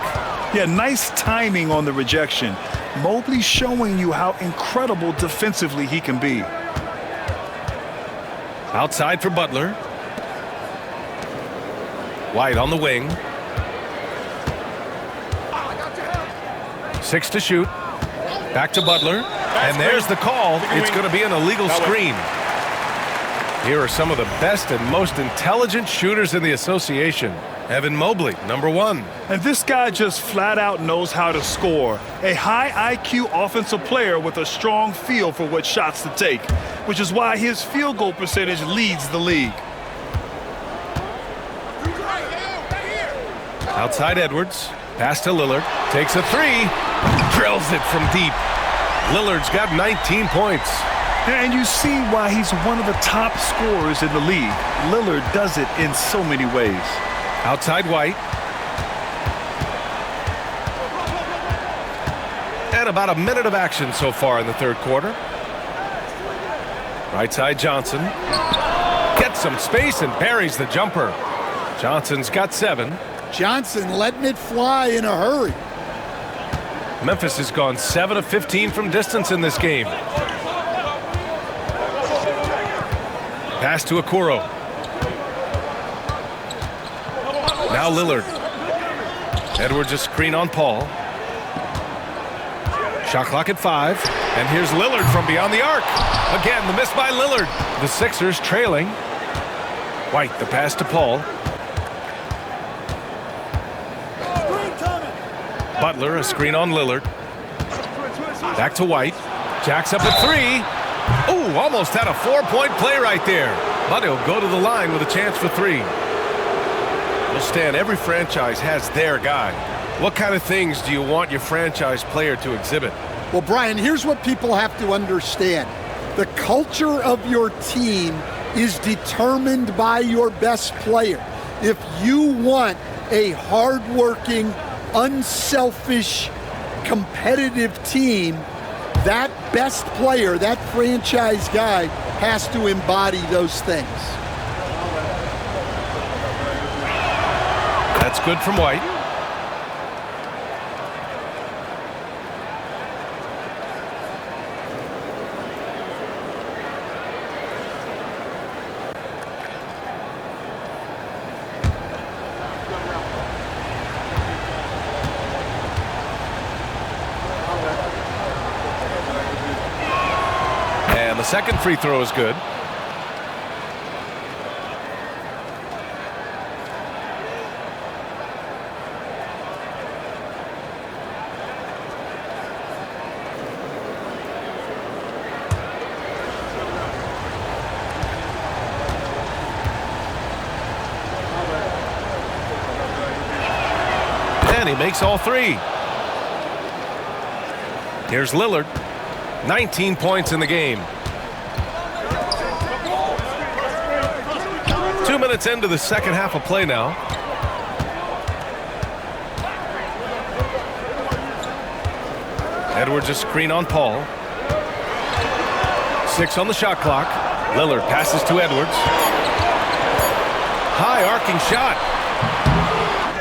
Yeah, nice timing on the rejection. Mobley showing you how incredible defensively he can be. Outside for Butler. White on the wing. 6 to shoot. Back to Butler. And there's the call. It's going to be an illegal screen. Here are some of the best and most intelligent shooters in the association. Evan Mobley, number 1. And this guy just flat out knows how to score. A high IQ offensive player with a strong feel for what shots to take, which is why his field goal percentage leads the league. Outside Edwards. Pass to Lillard. Takes a three. Drills it from deep. Lillard's got 19 points. And you see why he's one of the top scorers in the league. Lillard does it in so many ways. Outside White. And about a minute of action so far in the third quarter. Right side Johnson. Gets some space and buries the jumper. Johnson's got 7. Johnson letting it fly in a hurry. Memphis has gone 7 of 15 from distance in this game. Pass to Okoro. Now Lillard. Edwards a screen on Paul. Shot clock at 5. And here's Lillard from beyond the arc. Again, the miss by Lillard. The Sixers trailing. White, the pass to Paul. Butler, a screen on Lillard. Back to White. Jacks up at 3. Ooh, almost had a 4-point play right there. But he'll go to the line with a chance for 3. Well, Stan, every franchise has their guy. What kind of things do you want your franchise player to exhibit? Well, Brian, here's what people have to understand. The culture of your team is determined by your best player. If you want a hardworking, unselfish, competitive team, that best player, that franchise guy, has to embody those things. That's good from White. The second free throw is good. And he makes all 3. Here's Lillard. 19 points in the game. 2 minutes into the second half of play now. Edwards a screen on Paul. 6 on the shot clock. Lillard passes to Edwards. High arcing shot.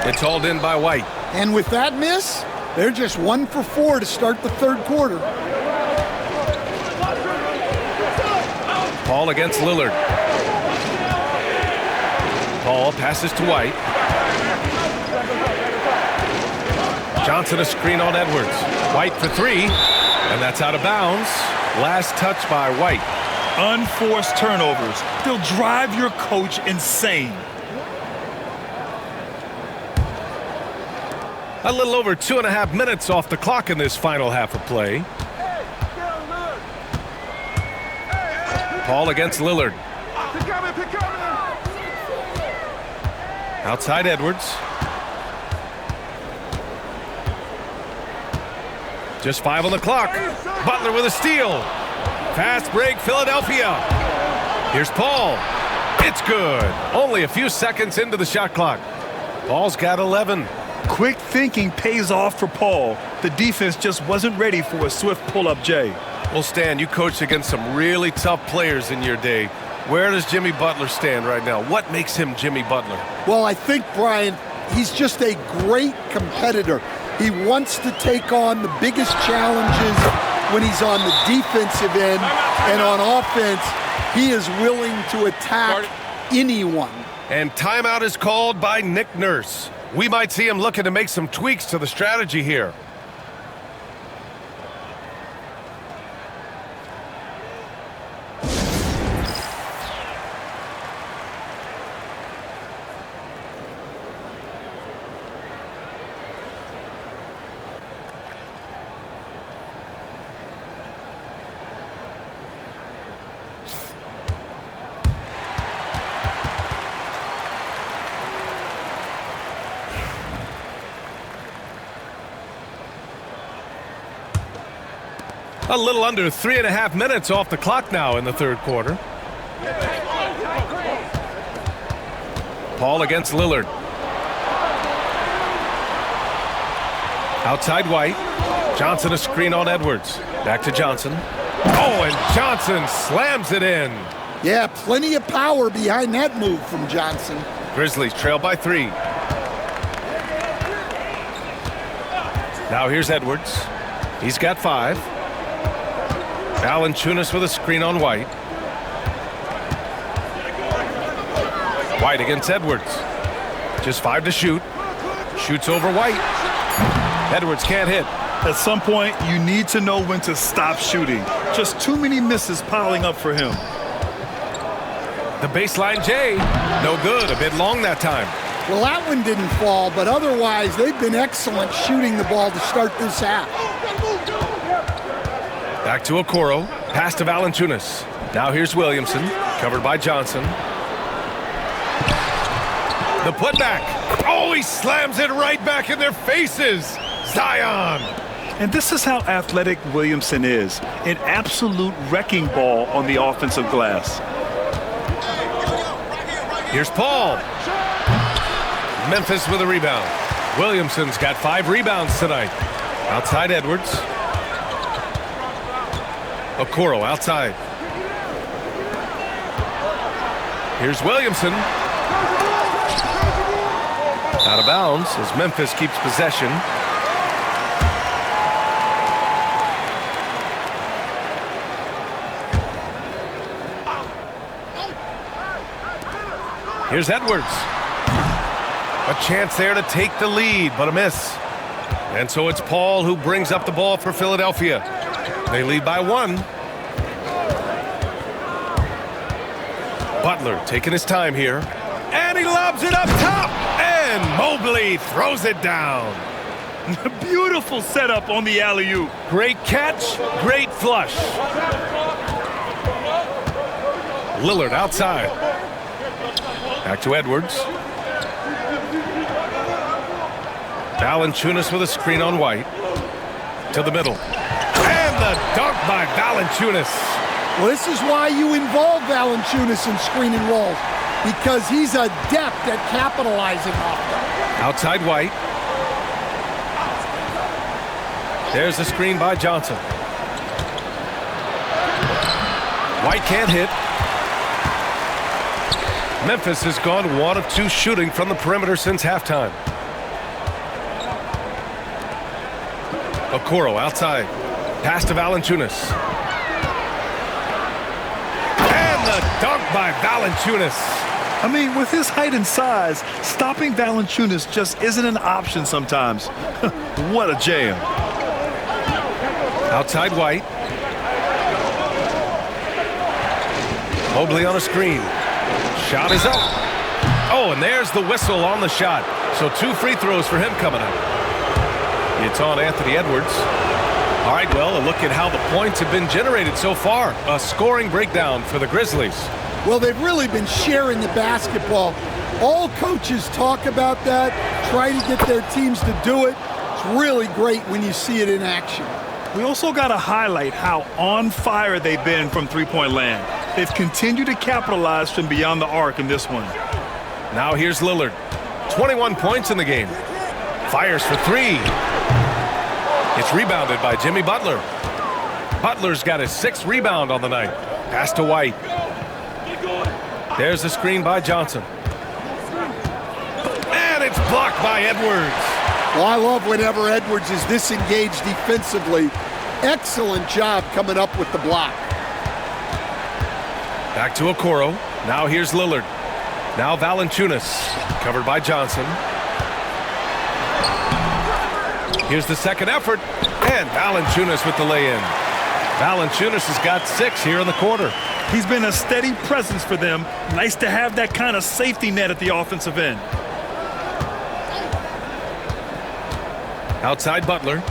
It's hauled in by White. And with that miss, they're just 1 for 4 to start the third quarter. Paul against Lillard. Paul passes to White. Johnson a screen on Edwards. White for 3, and that's out of bounds. Last touch by White. Unforced turnovers. They'll drive your coach insane. A little over 2.5 minutes off the clock in this final half of play. Paul against Lillard. Outside Edwards. Just 5 on the clock. Butler with a steal. Fast break, Philadelphia. Here's Paul. It's good. Only a few seconds into the shot clock. Paul's got 11. Quick thinking pays off for Paul. The defense just wasn't ready for a swift pull-up Jay. Well, Stan, you coached against some really tough players in your day. Where does Jimmy Butler stand right now? What makes him Jimmy Butler? Well, I think, Brian, he's just a great competitor. He wants to take on the biggest challenges when he's on the defensive end, and on offense, he is willing to attack anyone. And timeout is called by Nick Nurse. We might see him looking to make some tweaks to the strategy here. A little under 3.5 minutes off the clock now in the third quarter. Paul against Lillard. Outside White. Johnson a screen on Edwards. Back to Johnson. Oh, and Johnson slams it in. Yeah, plenty of power behind that move from Johnson. Grizzlies trail by 3. Now here's Edwards. He's got 5. Valanciunas with a screen on White. White against Edwards. Just 5 to shoot. Shoots over White. Edwards can't hit. At some point, you need to know when to stop shooting. Just too many misses piling up for him. The baseline J. No good. A bit long that time. Well, that one didn't fall, but otherwise, they've been excellent shooting the ball to start this half. Back to Okoro. Pass to Valanciunas. Now here's Williamson. Covered by Johnson. The putback. Oh, he slams it right back in their faces. Zion. And this is how athletic Williamson is. An absolute wrecking ball on the offensive glass. Here's Paul. Memphis with a rebound. Williamson's got 5 rebounds tonight. Outside Edwards. Okoro outside. Here's Williamson. Out of bounds as Memphis keeps possession. Here's Edwards. A chance there to take the lead, but a miss. And so it's Paul who brings up the ball for Philadelphia. They lead by 1. Butler taking his time here. And he lobs it up top. And Mobley throws it down. Beautiful setup on the alley-oop. Great catch, great flush. Lillard outside. Back to Edwards. Valanciunas with a screen on White. To the middle. the dunk by Valanciunas. Well, this is why you involve Valanciunas in screening rolls, because he's adept at capitalizing off them. Outside White. There's the screen by Johnson. White can't hit. Memphis has gone 1 of 2 shooting from the perimeter since halftime. Okoro outside. Pass to Valanciunas. And the dunk by Valanciunas. I mean, with his height and size, stopping Valanciunas just isn't an option sometimes. What a jam. Outside White. Mobley on a screen. Shot is up. Oh, and there's the whistle on the shot. So 2 free throws for him coming up. It's on Anthony Edwards. All right, well, a look at how the points have been generated so far. A scoring breakdown for the Grizzlies. Well, they've really been sharing the basketball. All coaches talk about that, try to get their teams to do it. It's really great when you see it in action. We also got to highlight how on fire they've been from three-point land. They've continued to capitalize from beyond the arc in this one. Now here's Lillard. 21 points in the game. Fires for 3. It's rebounded by Jimmy Butler. Butler's got his 6th rebound on the night. Pass to White. There's the screen by Johnson. And it's blocked by Edwards. Well, I love whenever Edwards is this engaged defensively. Excellent job coming up with the block. Back to Okoro. Now here's Lillard. Now Valanciunas. Covered by Johnson. Here's the second effort. And Valanciunas with the lay-in. Valanciunas has got 6 here in the quarter. He's been a steady presence for them. Nice to have that kind of safety net at the offensive end. Outside Butler.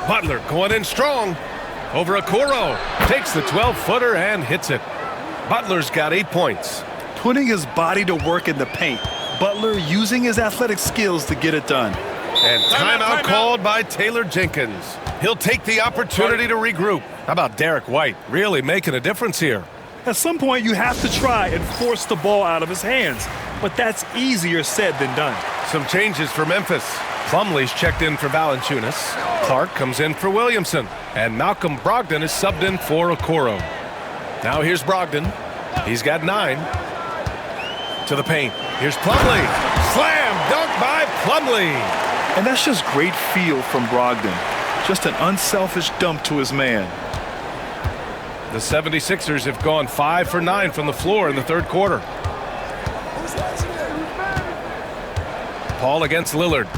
Butler going in strong. Over Okoro. Takes the 12-footer and hits it. Butler's got 8 points. Putting his body to work in the paint. Butler using his athletic skills to get it done. And timeout called by Taylor Jenkins. He'll take the opportunity to regroup. How about Derek White? Really making a difference here. At some point, you have to try and force the ball out of his hands. But that's easier said than done. Some changes for Memphis. Plumlee's checked in for Valanciunas. Clark comes in for Williamson. And Malcolm Brogdon is subbed in for Okoro. Now here's Brogdon. He's got 9. To the paint. Here's Plumlee. Slam dunk by Plumlee. And that's just great feel from Brogdon. Just an unselfish dump to his man. The 76ers have gone 5 for 9 from the floor in the third quarter. Paul against Lillard.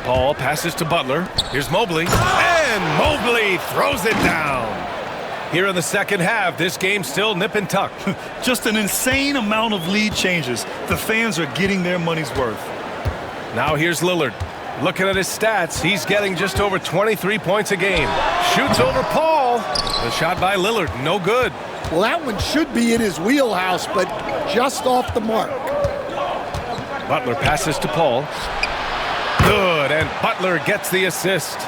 Paul passes to Butler. Here's Mobley. And Mobley throws it down. Here in the second half, this game's still nip and tuck. Just an insane amount of lead changes. The fans are getting their money's worth. Now here's Lillard. Looking at his stats, he's getting just over 23 points a game. Shoots over Paul. The shot by Lillard, no good. Well, that one should be in his wheelhouse, but just off the mark. Butler passes to Paul. Good, and Butler gets the assist.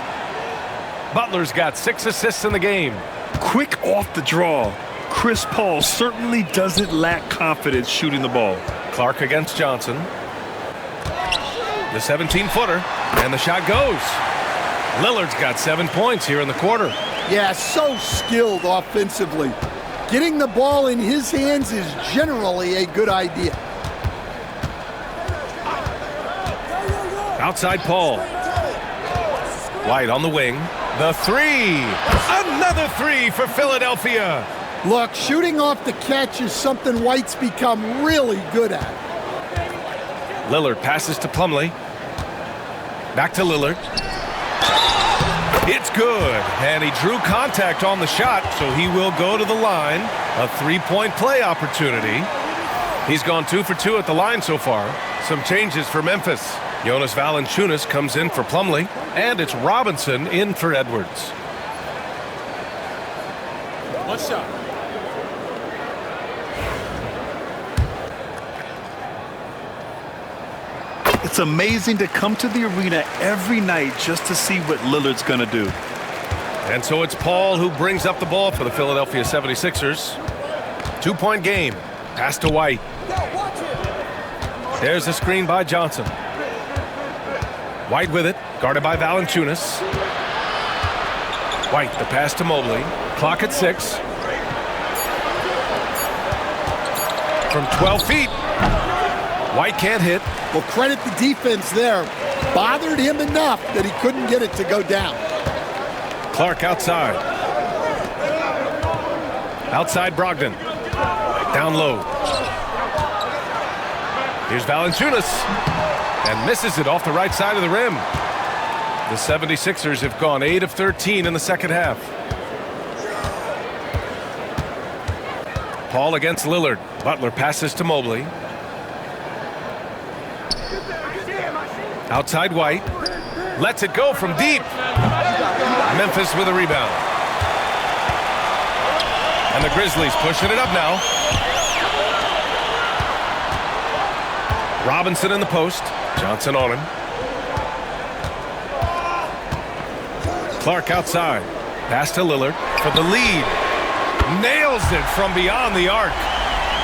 Butler's got 6 assists in the game. Quick off the draw. Chris Paul certainly doesn't lack confidence shooting the ball. Clark against Johnson. The 17-footer, and the shot goes. Lillard's got 7 points here in the quarter. Yeah, so skilled offensively. Getting the ball in his hands is generally a good idea. Outside Paul. White on the wing. The 3. Another 3 for Philadelphia. Look, shooting off the catch is something White's become really good at. Lillard passes to Plumlee. Back to Lillard. It's good. And he drew contact on the shot, so he will go to the line. A 3-point play opportunity. He's gone 2 for 2 at the line so far. Some changes for Memphis. Jonas Valanciunas comes in for Plumlee, and it's Robinson in for Edwards. One shot. It's amazing to come to the arena every night just to see what Lillard's going to do. And so it's Paul who brings up the ball for the Philadelphia 76ers. 2-point game. Pass to White. There's a screen by Johnson. White with it, guarded by Valanciunas. White, the pass to Mobley. Clock at 6. From 12 feet. White can't hit. Well, credit the defense there. Bothered him enough that he couldn't get it to go down. Clark outside. Outside Brogdon. Down low. Here's Valanciunas. And misses it off the right side of the rim. The 76ers have gone 8 of 13 in the second half. Paul against Lillard. Butler passes to Mobley. Outside White. Lets it go from deep. Memphis with a rebound. And the Grizzlies pushing it up now. Robinson in the post. Johnson on him. Clark outside. Pass to Lillard for the lead. Nails it from beyond the arc.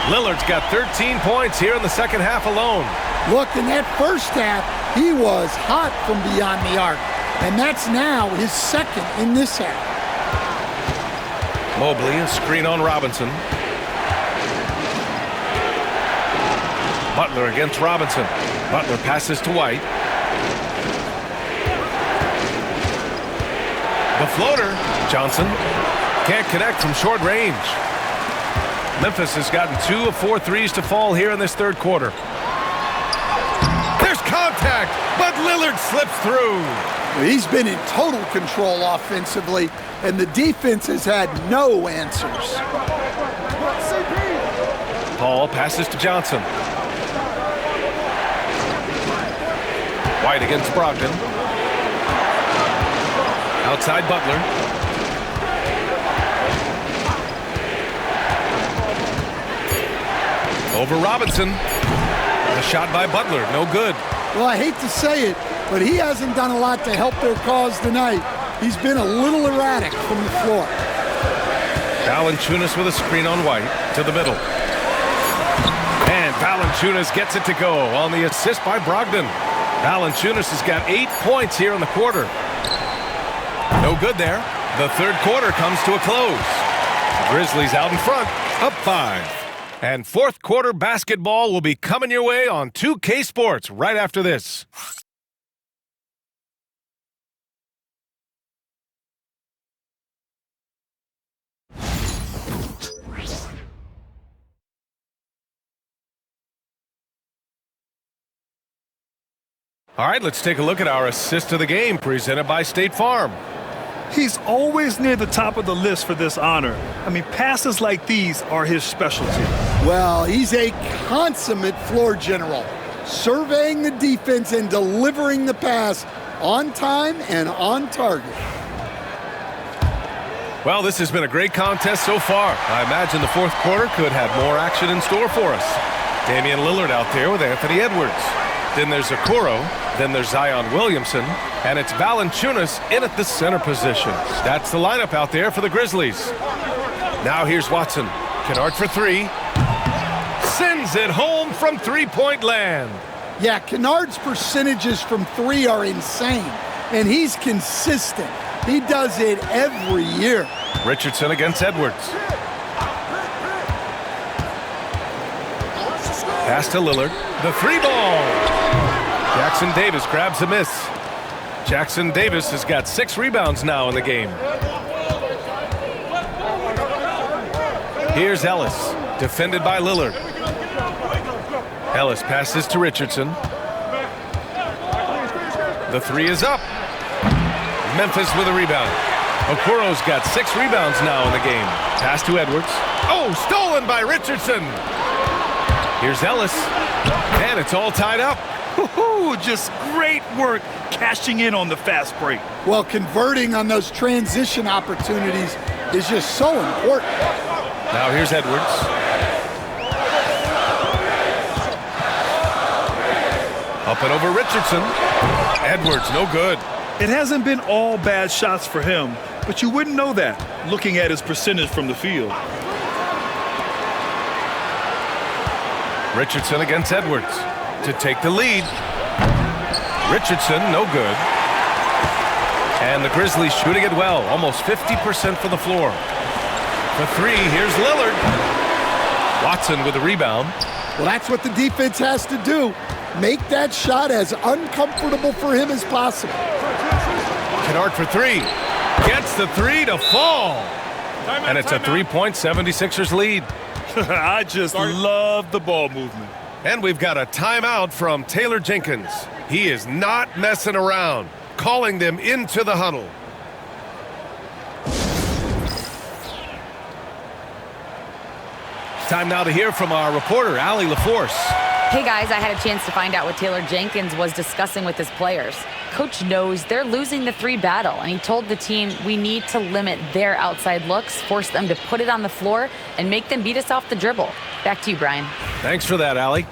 Lillard's got 13 points here in the second half alone. Look, in that first half, he was hot from beyond the arc. And that's now his second in this half. Mobley, a screen on Robinson. Butler against Robinson. Butler passes to White. The floater, Johnson, can't connect from short range. Memphis has gotten 2 of 4 threes to fall here in this third quarter. There's contact, but Lillard slips through. He's been in total control offensively, and the defense has had no answers. Paul passes to Johnson. White against Brogdon. Outside Butler. Over Robinson. The shot by Butler, no good. Well, I hate to say it, but he hasn't done a lot to help their cause tonight. He's been a little erratic from the floor. Valanciunas with a screen on White to the middle. And Valanciunas gets it to go on the assist by Brogdon. Valanciunas has got 8 points here in the quarter. No good there. The third quarter comes to a close. Grizzlies out in front, up 5. And fourth quarter basketball will be coming your way on 2K Sports right after this. All right, let's take a look at our assist of the game presented by State Farm. He's always near the top of the list for this honor. I mean, passes like these are his specialty. Well, he's a consummate floor general, surveying the defense and delivering the pass on time and on target. Well, this has been a great contest so far. I imagine the fourth quarter could have more action in store for us. Damian Lillard out there with Anthony Edwards. Then there's Okoro, then there's Zion Williamson, and it's Valanciunas in at the center position. That's the lineup out there for the Grizzlies. Now here's Watson. Kennard for 3. Sends it home from three-point land. Yeah, Kennard's percentages from 3 are insane, and he's consistent. He does it every year. Richardson against Edwards. Pass to Lillard. The 3-ball. Jackson Davis grabs a miss. Jackson Davis has got 6 rebounds now in the game. Here's Ellis, defended by Lillard. Ellis passes to Richardson. The 3 is up. Memphis with a rebound. Okoro's got 6 rebounds now in the game. Pass to Edwards. Oh, stolen by Richardson. Here's Ellis. And it's all tied up. Just great work cashing in on the fast break. Well, converting on those transition opportunities is just so important. Now here's Edwards. Up and over Richardson. Edwards, no good. It hasn't been all bad shots for him. but you wouldn't know that looking at his percentage from the field. Richardson against Edwards to take the lead. Richardson, no good. And the Grizzlies shooting it well, almost 50% from the floor. For three, here's Lillard. Watson with the rebound. Well, that's what the defense has to do. Make that shot as uncomfortable for him as possible. Kennard for three. Gets the three to fall. And it's a 3-point 76ers lead. I just love the ball movement. And we've got a timeout from Taylor Jenkins. He is not messing around, calling them into the huddle. Time now to hear from our reporter, Allie LaForce. Hey guys, I had a chance to find out what Taylor Jenkins was discussing with his players. Coach knows they're losing the three battle, and he told the team we need to limit their outside looks, force them to put it on the floor, and make them beat us off the dribble. Back to you, Brian. Thanks for that, Allie.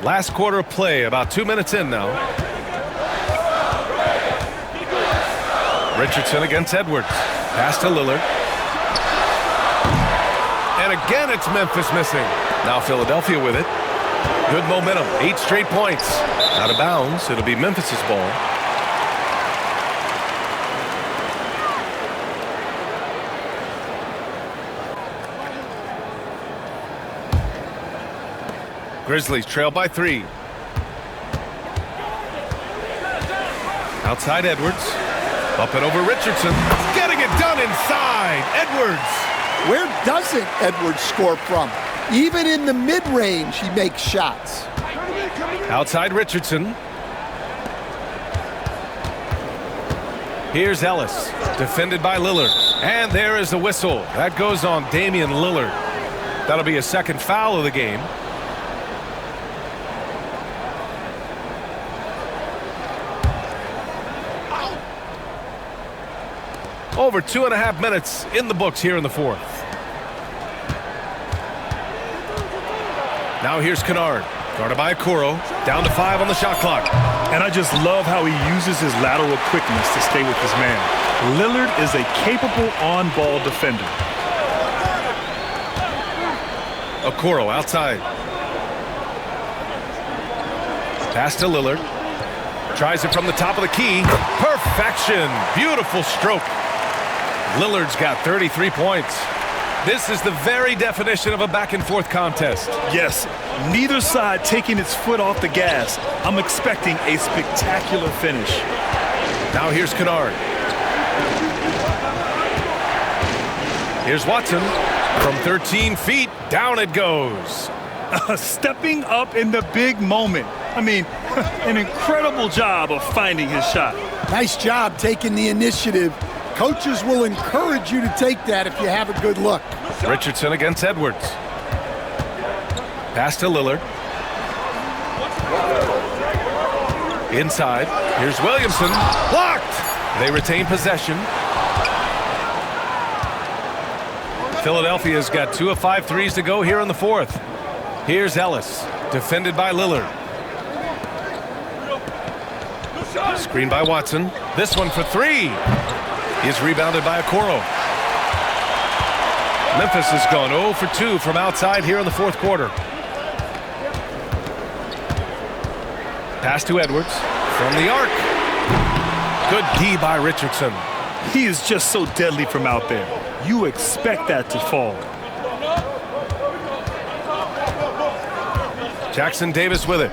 Last quarter of play, about 2 minutes in now. Richardson against Edwards. Pass to Lillard. And again, it's Memphis missing. Now Philadelphia with it. Good momentum, 8 straight points. Out of bounds, it'll be Memphis's ball. Grizzlies trail by 3. Outside Edwards. Up and over Richardson. Getting it done inside. Edwards. Where doesn't Edwards score from? Even in the mid-range, he makes shots. Outside Richardson. Here's Ellis. Defended by Lillard. And there is the whistle. That goes on Damian Lillard. That'll be a second foul of the game. Over 2.5 minutes in the books here in the fourth. Now here's Kennard. Guarded by Okoro. Down to 5 on the shot clock. And I just love how he uses his lateral quickness to stay with his man. Lillard is a capable on-ball defender. Okoro outside. Pass to Lillard. Tries it from the top of the key. Perfection. Beautiful stroke. Lillard's got 33 points. This is the very definition of a back-and-forth contest. Yes, neither side taking its foot off the gas. I'm expecting a spectacular finish. Now here's Kennard. Here's Watson. From 13 feet, down it goes. Stepping up in the big moment. I mean, an incredible job of finding his shot. Nice job taking the initiative. Coaches will encourage you to take that if you have a good look. Richardson against Edwards. Pass to Lillard. Inside. Here's Williamson. Blocked! They retain possession. Philadelphia's got 2 of 5 threes to go here in the fourth. Here's Ellis. Defended by Lillard. Screen by Watson. This one for 3. He's rebounded by Okoro. Memphis has gone 0 for 2 from outside here in the fourth quarter. Pass to Edwards from the arc. Good D by Richardson. He is just so deadly from out there. You expect that to fall. Jackson Davis with it.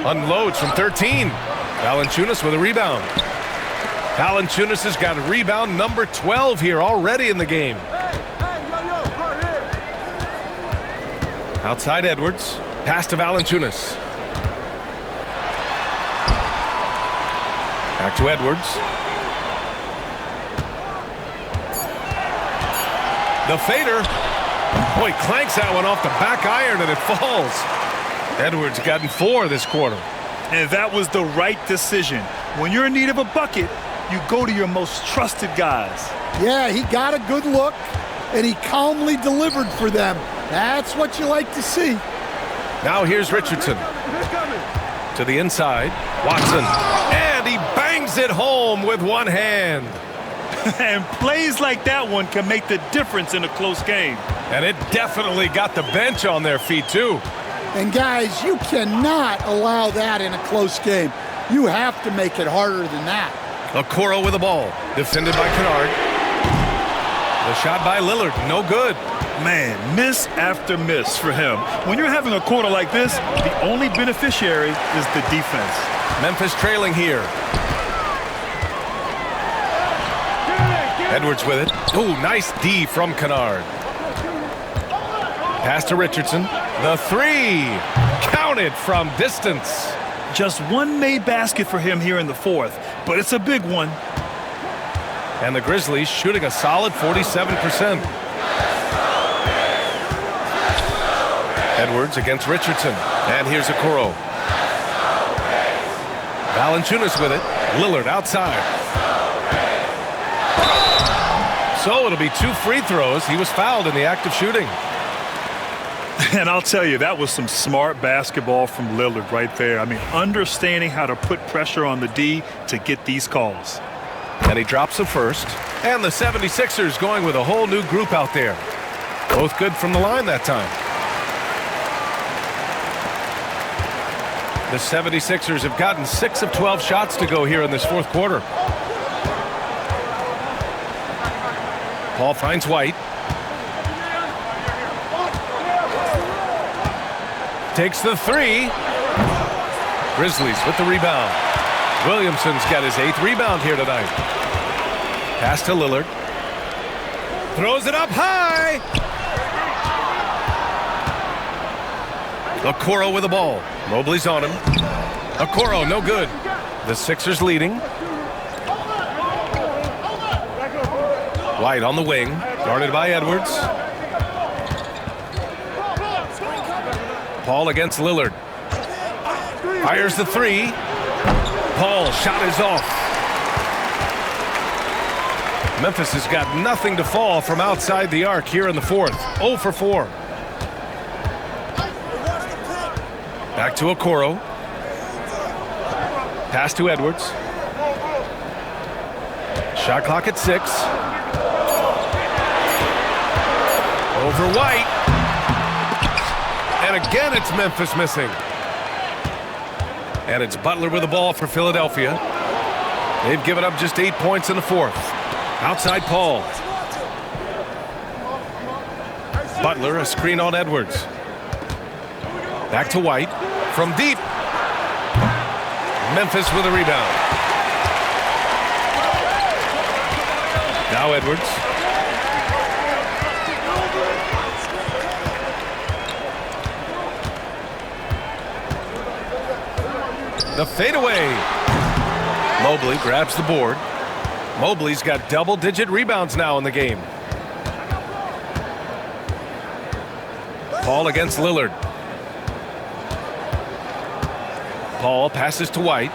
Unloads from 13. Valanciunas with a rebound. Valanciunas has got rebound number 12 here already in the game. Outside Edwards. Pass to Valanciunas. Back to Edwards. The fader. Boy, clanks that one off the back iron and it falls. Edwards gotten 4 this quarter. And that was the right decision. When you're in need of a bucket, you go to your most trusted guys. Yeah, he got a good look, and he calmly delivered for them. That's what you like to see. Now here's Richardson. To the inside. Watson. And he bangs Drives it home with one hand. And plays like that one can make the difference in a close game. And it definitely got the bench on their feet, too. And guys, you cannot allow that in a close game. You have to make it harder than that. Okoro with the ball. Defended by Kennard. The shot by Lillard. No good. Man, miss after miss for him. When you're having a quarter like this, the only beneficiary is the defense. Memphis trailing here. Edwards with it. Oh, nice D from Kennard. Pass to Richardson. The three. Counted from distance. Just one made basket for him here in the fourth, but it's a big one. And the Grizzlies shooting a solid 47%. Edwards against Richardson. And here's Okoro. Valanciunas with it. Lillard outside. So it'll be 2 free throws. He was fouled in the act of shooting. And I'll tell you, that was some smart basketball from Lillard right there. I mean, understanding how to put pressure on the D to get these calls. And he drops the first. And the 76ers going with a whole new group out there. Both good from the line that time. The 76ers have gotten 6 of 12 shots to go here in this fourth quarter. Paul finds White. Takes the three. Grizzlies with the rebound. Williamson's got his 8th rebound here tonight. Pass to Lillard. Throws it up high. Okoro with the ball. Mobley's on him. Okoro, no good. The Sixers leading. White on the wing, guarded by Edwards. Paul against Lillard. Fires the three. Paul, shot is off. Memphis has got nothing to fall from outside the arc here in the fourth. 0 for 4. Back to Okoro. Pass to Edwards. Shot clock at 6. Over White. And again, it's Memphis missing. And it's Butler with the ball for Philadelphia. They've given up just 8 points in the fourth. Outside Paul. Butler, a screen on Edwards. Back to White. From deep. Memphis with a rebound. Now Edwards. The fadeaway. Mobley grabs the board. Mobley's got double-digit rebounds now in the game. Paul against Lillard. Paul passes to White.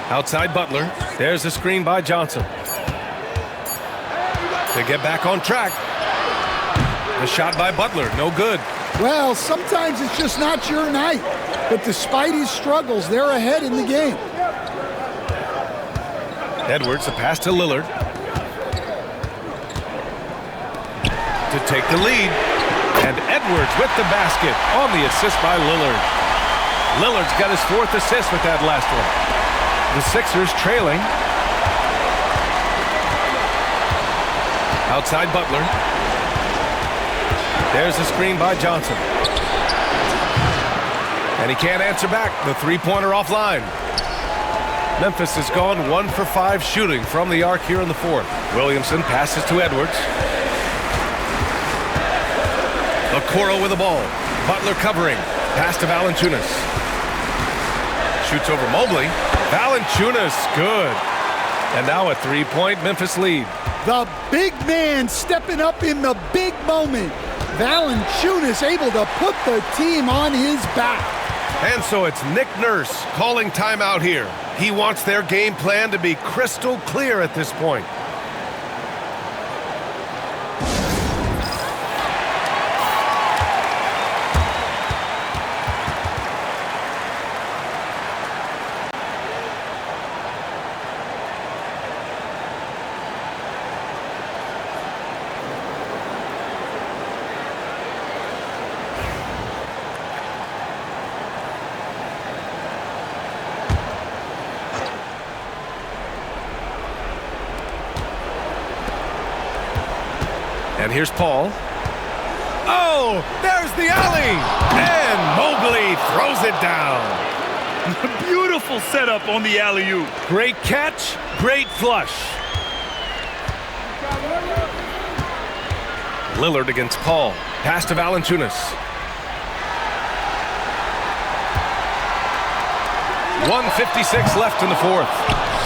Outside Butler. There's the screen by Johnson. To get back on track. The shot by Butler, no good. Well, sometimes it's just not your night. But despite his struggles, they're ahead in the game. Edwards, a pass to Lillard. To take the lead. And Edwards with the basket on the assist by Lillard. Lillard's got his 4th assist with that last one. The Sixers trailing. Outside Butler. There's the screen by Johnson. And he can't answer back. The three-pointer offline. Memphis has gone 1 for 5 shooting from the arc here in the fourth. Williamson passes to Edwards. Okoro with the ball. Butler covering. Pass to Valanciunas. Shoots over Mobley. Valanciunas, good. And now a 3-point Memphis lead. The big man stepping up in the big moment. Valanciunas able to put the team on his back. And so it's Nick Nurse calling timeout here. He wants their game plan to be crystal clear at this point. And here's Paul. Oh, there's the alley. And Mobley throws it down. Beautiful setup on the alley-oop. Great catch, great flush. Lillard against Paul. Pass to Valanciunas. 1:56 left in the fourth.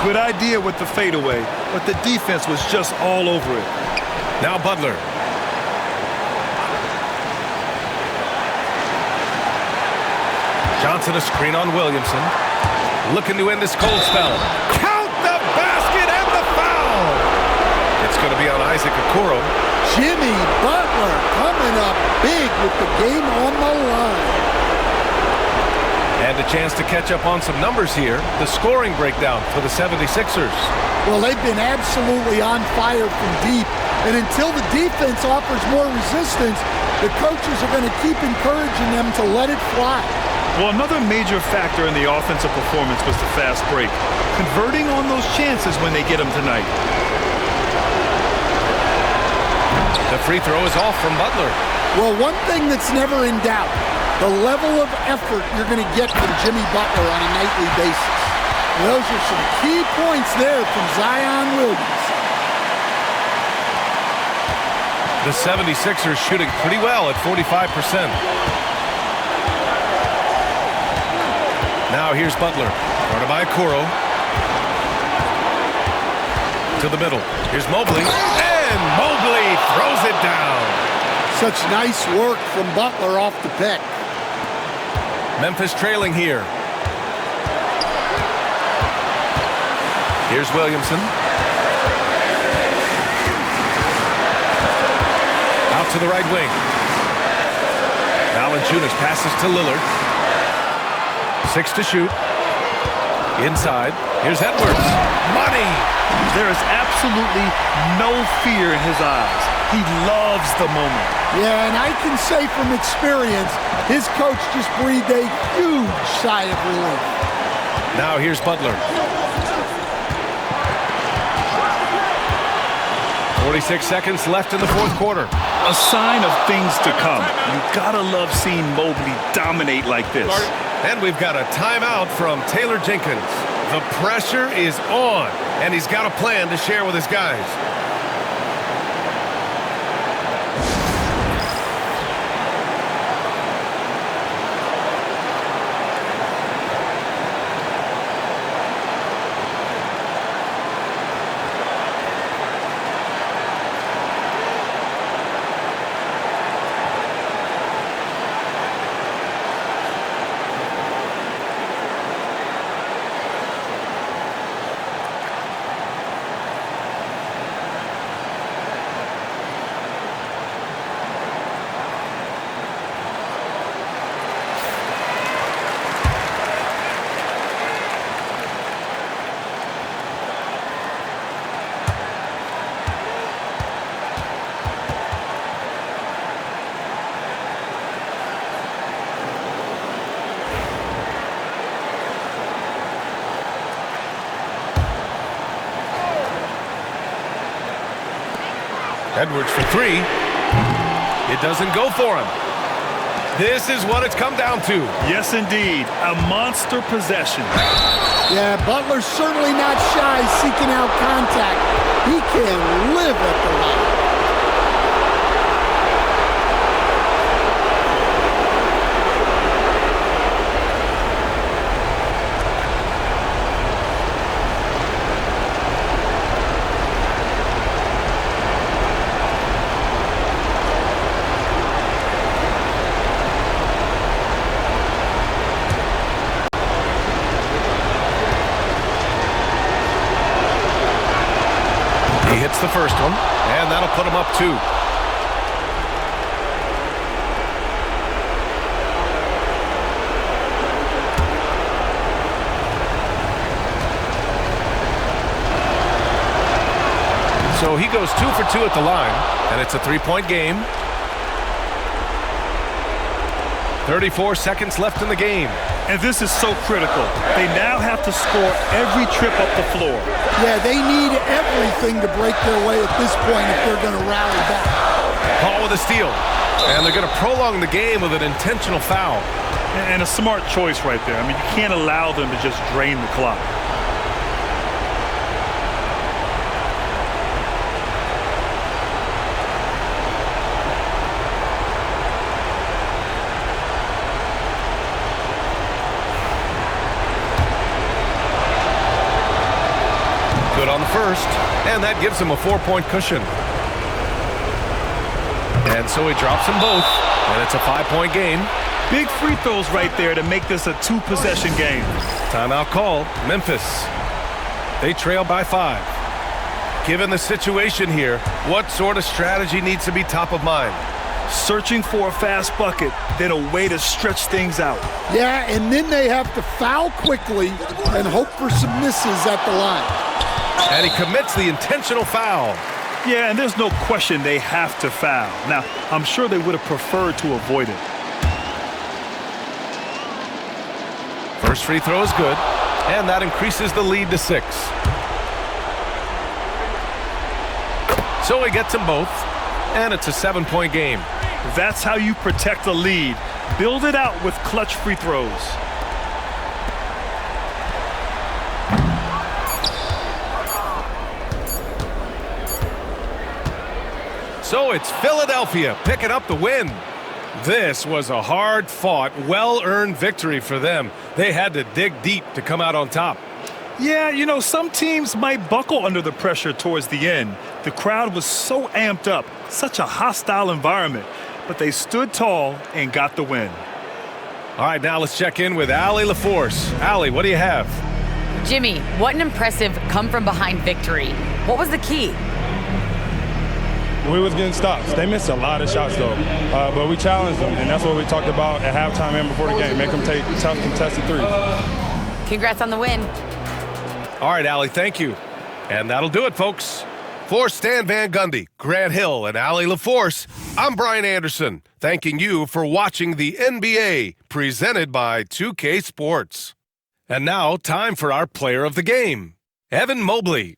Good idea with the fadeaway, but the defense was just all over it. Now Butler. Johnson a screen on Williamson. Looking to end this cold spell. Count the basket and the foul! It's going to be on Isaac Okoro. Jimmy Butler coming up big with the game on the line. And a chance to catch up on some numbers here. The scoring breakdown for the 76ers. Well, they've been absolutely on fire from deep. And until the defense offers more resistance, the coaches are going to keep encouraging them to let it fly. Well, another major factor in the offensive performance was the fast break. Converting on those chances when they get them tonight. The free throw is off from Butler. Well, one thing that's never in doubt, the level of effort you're going to get from Jimmy Butler on a nightly basis. Those are some key points there from Zion Williams. The 76ers shooting pretty well at 45%. Now here's Butler, guarded by Okoro. To the middle. Here's Mobley. And Mobley throws it down. Such nice work from Butler off the pick. Memphis trailing here. Here's Williamson. Out to the right wing. Valanciunas passes to Lillard. 6 to shoot. Inside. Here's Edwards. Money. There is absolutely no fear in his eyes. He loves the moment. Yeah, and I can say from experience, his coach just breathed a huge sigh of relief. Now here's Butler. 46 seconds left in the fourth quarter. A sign of things to come. You gotta love seeing Mobley dominate like this. And we've got a timeout from Taylor Jenkins. The pressure is on, and he's got a plan to share with his guys. Edwards for three. It doesn't go for him. This is what it's come down to. Yes, indeed. A monster possession. Yeah, Butler's certainly not shy seeking out contact. He can live at the line. Hits the first one, and that'll put him up 2. So he goes 2 for 2 at the line, and it's a 3-point game. 34 seconds left in the game. And this is so critical. They now have to score every trip up the floor. Yeah, they need everything to break their way at this point if they're going to rally back. Paul with a steal. And they're going to prolong the game with an intentional foul. And a smart choice right there. I mean, you can't allow them to just drain the clock. Good on the first, and that gives him a 4-point cushion. And so he drops them both, and it's a 5-point game. Big free throws right there to make this a 2-possession game. Timeout call, Memphis. They trail by 5. Given the situation here, what sort of strategy needs to be top of mind? Searching for a fast bucket, then a way to stretch things out. Yeah, and then they have to foul quickly and hope for some misses at the line. And he commits the intentional foul. Yeah, and there's no question they have to foul. Now, I'm sure they would have preferred to avoid it. First free throw is good, and that increases the lead to 6. So he gets them both, and it's a 7-point game. That's how you protect a lead. Build it out with clutch free throws. So it's Philadelphia picking up the win. This was a hard-fought, well-earned victory for them. They had to dig deep to come out on top. Yeah, you know, some teams might buckle under the pressure towards the end. The crowd was so amped up, such a hostile environment. But they stood tall and got the win. All right, now let's check in with Allie LaForce. Allie, what do you have? Jimmy, what an impressive come-from-behind victory. What was the key? We was getting stops. They missed a lot of shots, though. But we challenged them, and that's what we talked about at halftime and before the game. Make them take tough, contested threes. Congrats on the win. All right, Allie, thank you. And that'll do it, folks. For Stan Van Gundy, Grant Hill, and Allie LaForce, I'm Brian Anderson, thanking you for watching the NBA, presented by 2K Sports. And now, time for our player of the game, Evan Mobley.